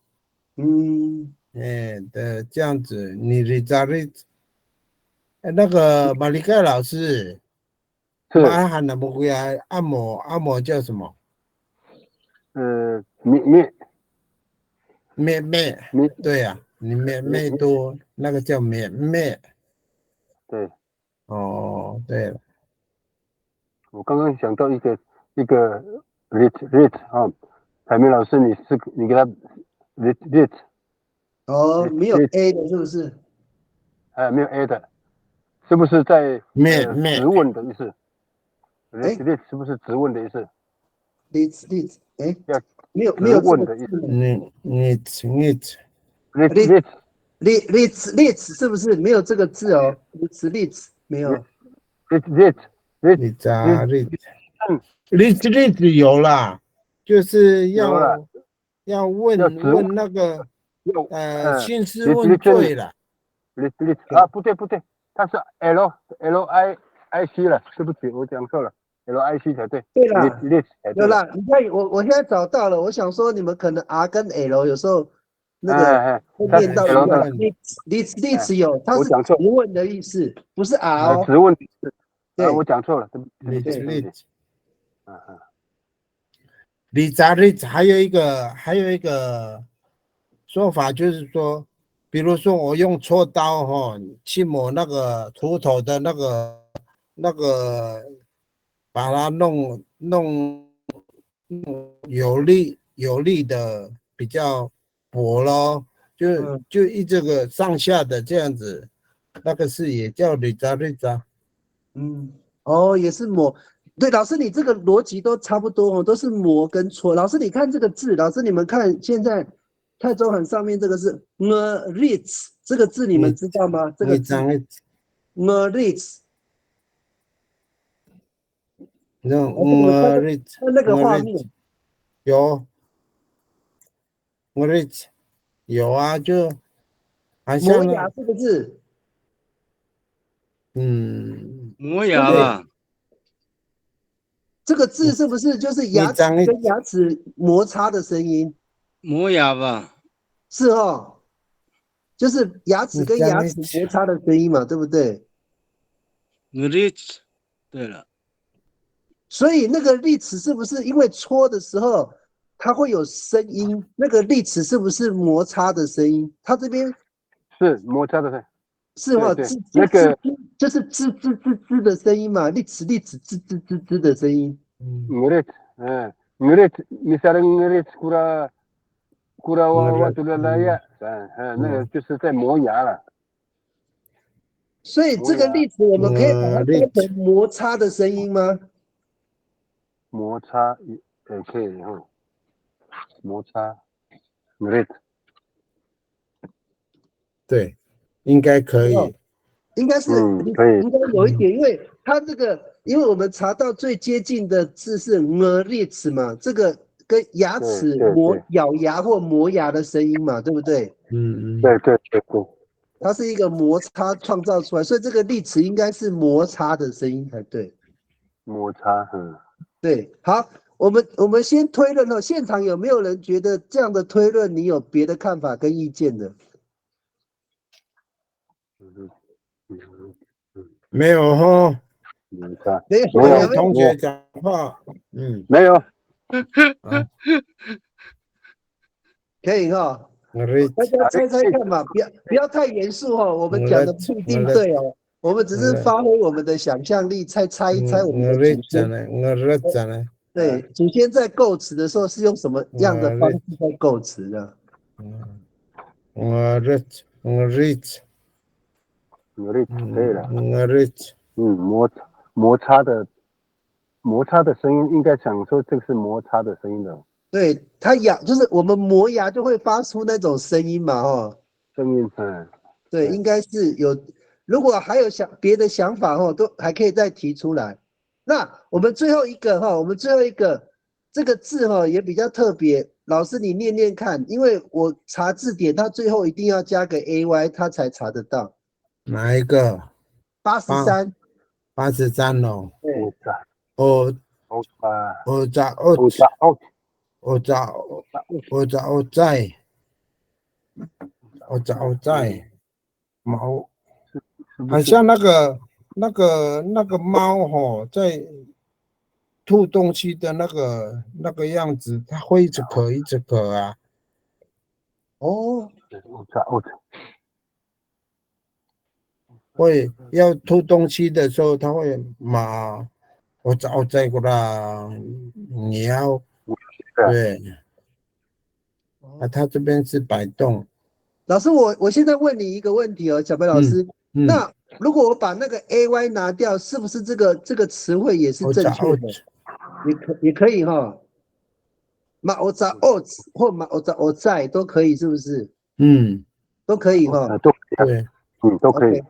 这样子，你扎热，那个马里盖老师，马喊的不会啊，按摩叫什么？咩，对呀、你咩多，那个叫咩。对，哦，对了，我刚刚想到一个 lit 啊，海明老师，你给他 lit 哦， lit 没有 lit，A 的是不是？没有 a 的，是不是在咩质问的意思哎？lit 是不是质问的意思？ ，lit，哎，要没有质这问的意思。个字呢。你 lit lit lit lit 是不是没有这个字哦？lit 没有。lit 你咋例子有啦，就是有了，要要问质问那个兴师问 lit 罪了。lit 啊，不对，它是 lic 了，对不起，我讲错了 ，lic 才对。对啦， lit 才对了。有啦，你看我现在找到了，我想说你们可能 R 跟 L 有时候那个会它是念到一 L 样的， ，lit 有，它是我讲错质问的意思，不是 R 哦。质问的意思。对，我讲错了，对不起。理查利还有一个说法，就是说，比如说我用锉刀去磨那个土头的那个，把它弄有力的比较薄咯，就这个上下的这样子，那个是也叫理查利扎。哦，也是磨。对，老师，你这个逻辑都差不多哦，都是磨跟搓。老师，你看这个字，老师你们看现在太宗函上面这个是 ritz 这个字，你们知道吗？这个字 ritz，那个画面有ritz有啊，就好像磨牙这个字，磨牙吧。这个字是不是就是牙齿跟牙齿摩擦的声音？磨牙吧，是哦，就是牙齿跟牙齿摩擦的声音嘛，对不对？对了，所以那个利齿是不是因为搓的时候它会有声音？那个利齿是不是摩擦的声音？它这边是摩擦的声音，是哦，那个就是吱吱吱吱的声音嘛，利齿吱吱吱吱的声音。ngerit misalnya ngerit kura watulaya，那个就是在磨牙了。所以这个例子我们可以把它当成摩擦的声音吗？摩擦也可以哈，摩擦 ngerit， 对，应该可以。应该是可以，应该有一点，因为它这个，因为我们查到最接近的字是 ngerit 嘛，这个跟牙齿咬牙或磨牙的声音嘛，对不对？对，它是一个摩擦创造出来，所以这个例词应该是摩擦的声音才对。摩擦，对，好，我们先推论哦，现场有没有人觉得这样的推论你有别的看法跟意见的？没有哈，没有同学讲话，没有，可以哈，大家猜猜看嘛，不要太严肃哈，我们讲的不一定对哦，我们只是发挥我们的想象力，猜一猜我们的祖先。对，祖先在构词的时候是用什么样的方式在构词的？对了，摩擦的声音，应该想说这个是摩擦的声音的。对，它就是我们磨牙就会发出那种声音嘛，哦，声音，对，应该是有。如果还有别的想法哦，都还可以再提出来。那我们最后一个这个字也比较特别，老师你念念看，因为我查字典，它最后一定要加个 ay， 它才查得到。哪一个？83哦。对。猫，好像那个猫在吐东西的那个样子，它会一直咳啊。哦，会要吐东西的时候，他会马，我找这个啦，你要对啊，他这边是摆动，老师，我现在问你一个问题哦，小白老师，那如果我把那个 AY 拿掉，是不是这个词汇也是正确的？也可以哈，马欧扎奥兹或马欧扎欧在都可以，是不是？都可以哈。对，都可以。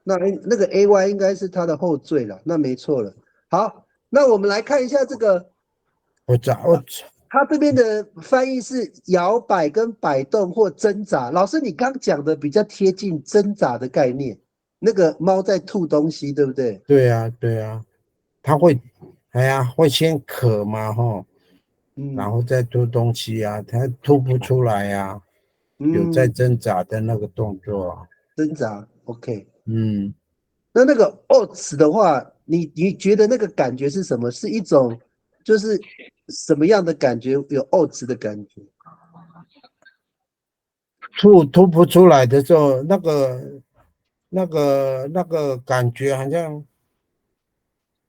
那个 AY 应该是它的后缀了，那没错了。好，那我们来看一下这个，它这边的翻译是摇摆跟摆动或挣扎。老师，你刚讲的比较贴近挣扎的概念，那个猫在吐东西，对不对？对啊，对啊，它会，哎呀，会先渴嘛，吼，然后再吐东西啊，它吐不出来呀，有在挣扎的那个动作。挣扎 ，OK。那个 oats 的话，你觉得那个感觉是什么？是一种就是什么样的感觉？有 oats 的感觉？吐不出来的时候，那个感觉好像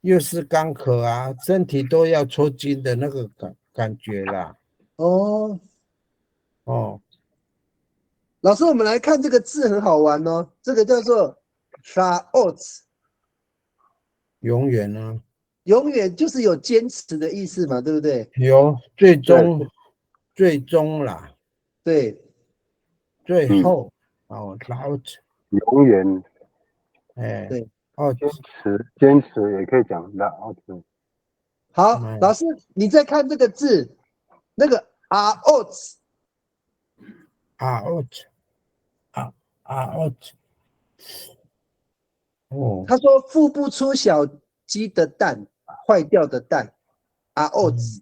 又是干渴啊，身体都要抽筋的那个感觉啦。哦，老师，我们来看这个字很好玩哦，这个叫做 oats， 永远啊，永远就是有坚持的意思嘛，对不对？有最终啦，对，最后哦，老子永远，哎，对，坚持也可以讲老子。好，老师，你再看这个字，那个 oats， 哦，他说孵不出小鸡的蛋，坏掉的蛋，oats。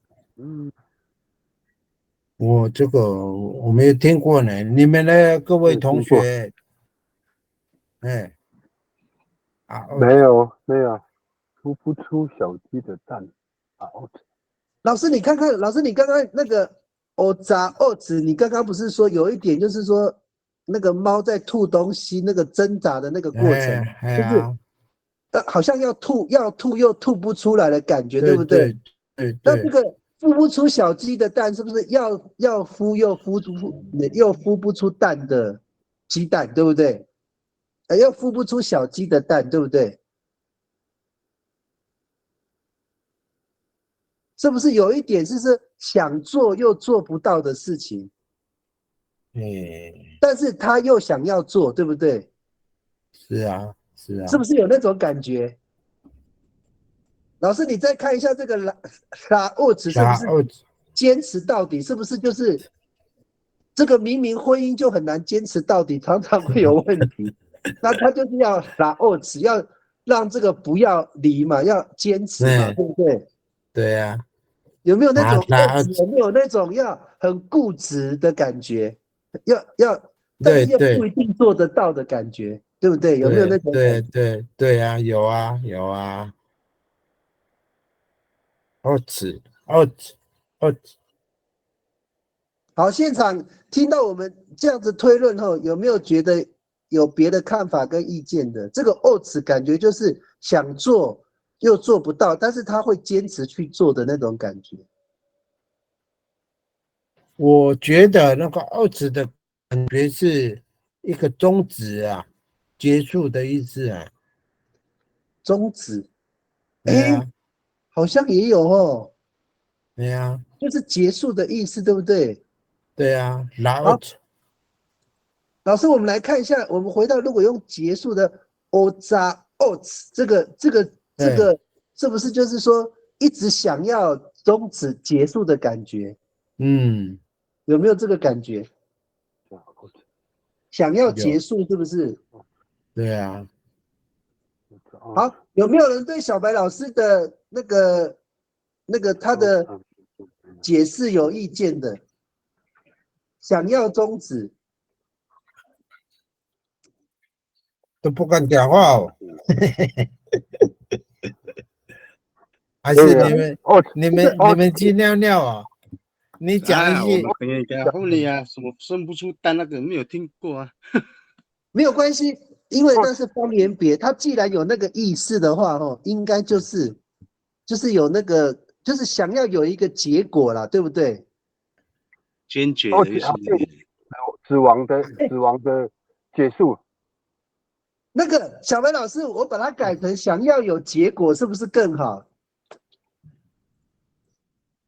我这个我没有听过呢，你们的各位同学，哎，没有，孵不出小鸡的蛋老师，你看看，老师，你刚刚那个 oats， 你刚刚不是说有一点，就是说那个猫在吐东西，那个挣扎的那个过程，就是好像要吐又吐不出来的感觉，对不对？对。那这个孵不出小鸡的蛋，是不是要孵又孵不出蛋的鸡蛋，对不对？又孵不出小鸡的蛋，对不对？是不是有一点是想做又做不到的事情？但是他又想要做，对不对？是啊。是不是有那种感觉？老师，你再看一下这个oats是不是坚持到底？是不是就是这个明明婚姻就很难坚持到底，常常会有问题？那他就是要oats，要让这个不要离嘛，要坚持嘛，对不对？对啊。有没有那种有没有那种要很固执的感觉？但是又不一定做得到的感觉，对不对？有没有那种感觉？对啊，有啊。好，现场听到我们这样子推论后，有没有觉得有别的看法跟意见的？这个 oats 感觉就是想做又做不到，但是他会坚持去做的那种感觉。我觉得那个oats的感觉是一个终止啊，结束的意思啊。终止，好像也有哦。对啊，就是结束的意思，对不对？对啊，老师，我们来看一下，我们回到如果用结束的 oats， 这个是不是就是说一直想要终止结束的感觉？有没有这个感觉？想要结束是不是？对啊。好，有没有人对小白老师的那个他的解释有意见的？想要终止都不敢讲话哦。还是你们去尿尿啊？你讲啊，我一句们，朋友家后面啊，什么生不出蛋那个没有听过啊。没有关系，因为那是方言别，它既然有那个意思的话，应该就是有那个，就是想要有一个结果啦，对不对？坚决哦，的意思。死亡的结束。那个小白老师，我把它改成想要有结果，是不是更好？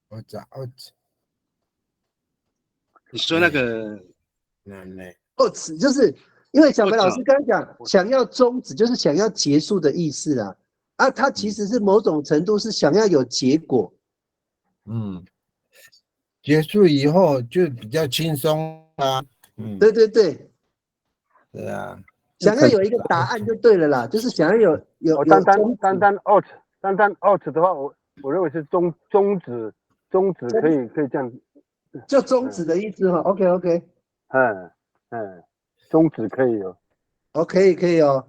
我找你说那个止就是因为小白老师刚刚讲想要终止，就是想要结束的意思啦。啊，它其实是某种程度是想要有结果。结束以后就比较轻松啊。对对对，对啊，想要有一个答案就对了啦，就是想要有单单 out 的话，我认为是终止可以这样，就终止的意思哈。OK， 终止可以哦。可以哦。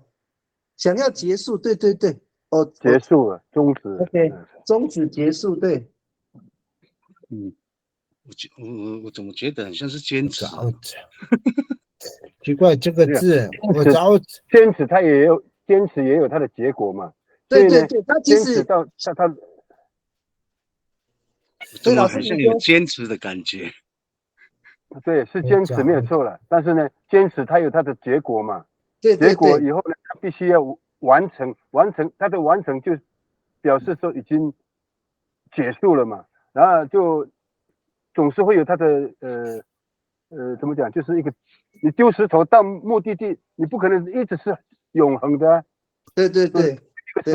想要结束，对哦，结束了，终止。OK， 终止结束，对。我怎么觉得很像是坚持？奇怪，这个字我找坚持，它也有它的结果嘛。对，它其实坚持到它。怎么很像有坚持的感觉？对，是坚持没有错了，但是呢，坚持它有它的结果嘛。对，结果以后呢，它必须要完成，它的完成就表示说已经结束了嘛。然后就总是会有它的怎么讲，就是一个你丢石头到目的地，你不可能一直是永恒的啊。对，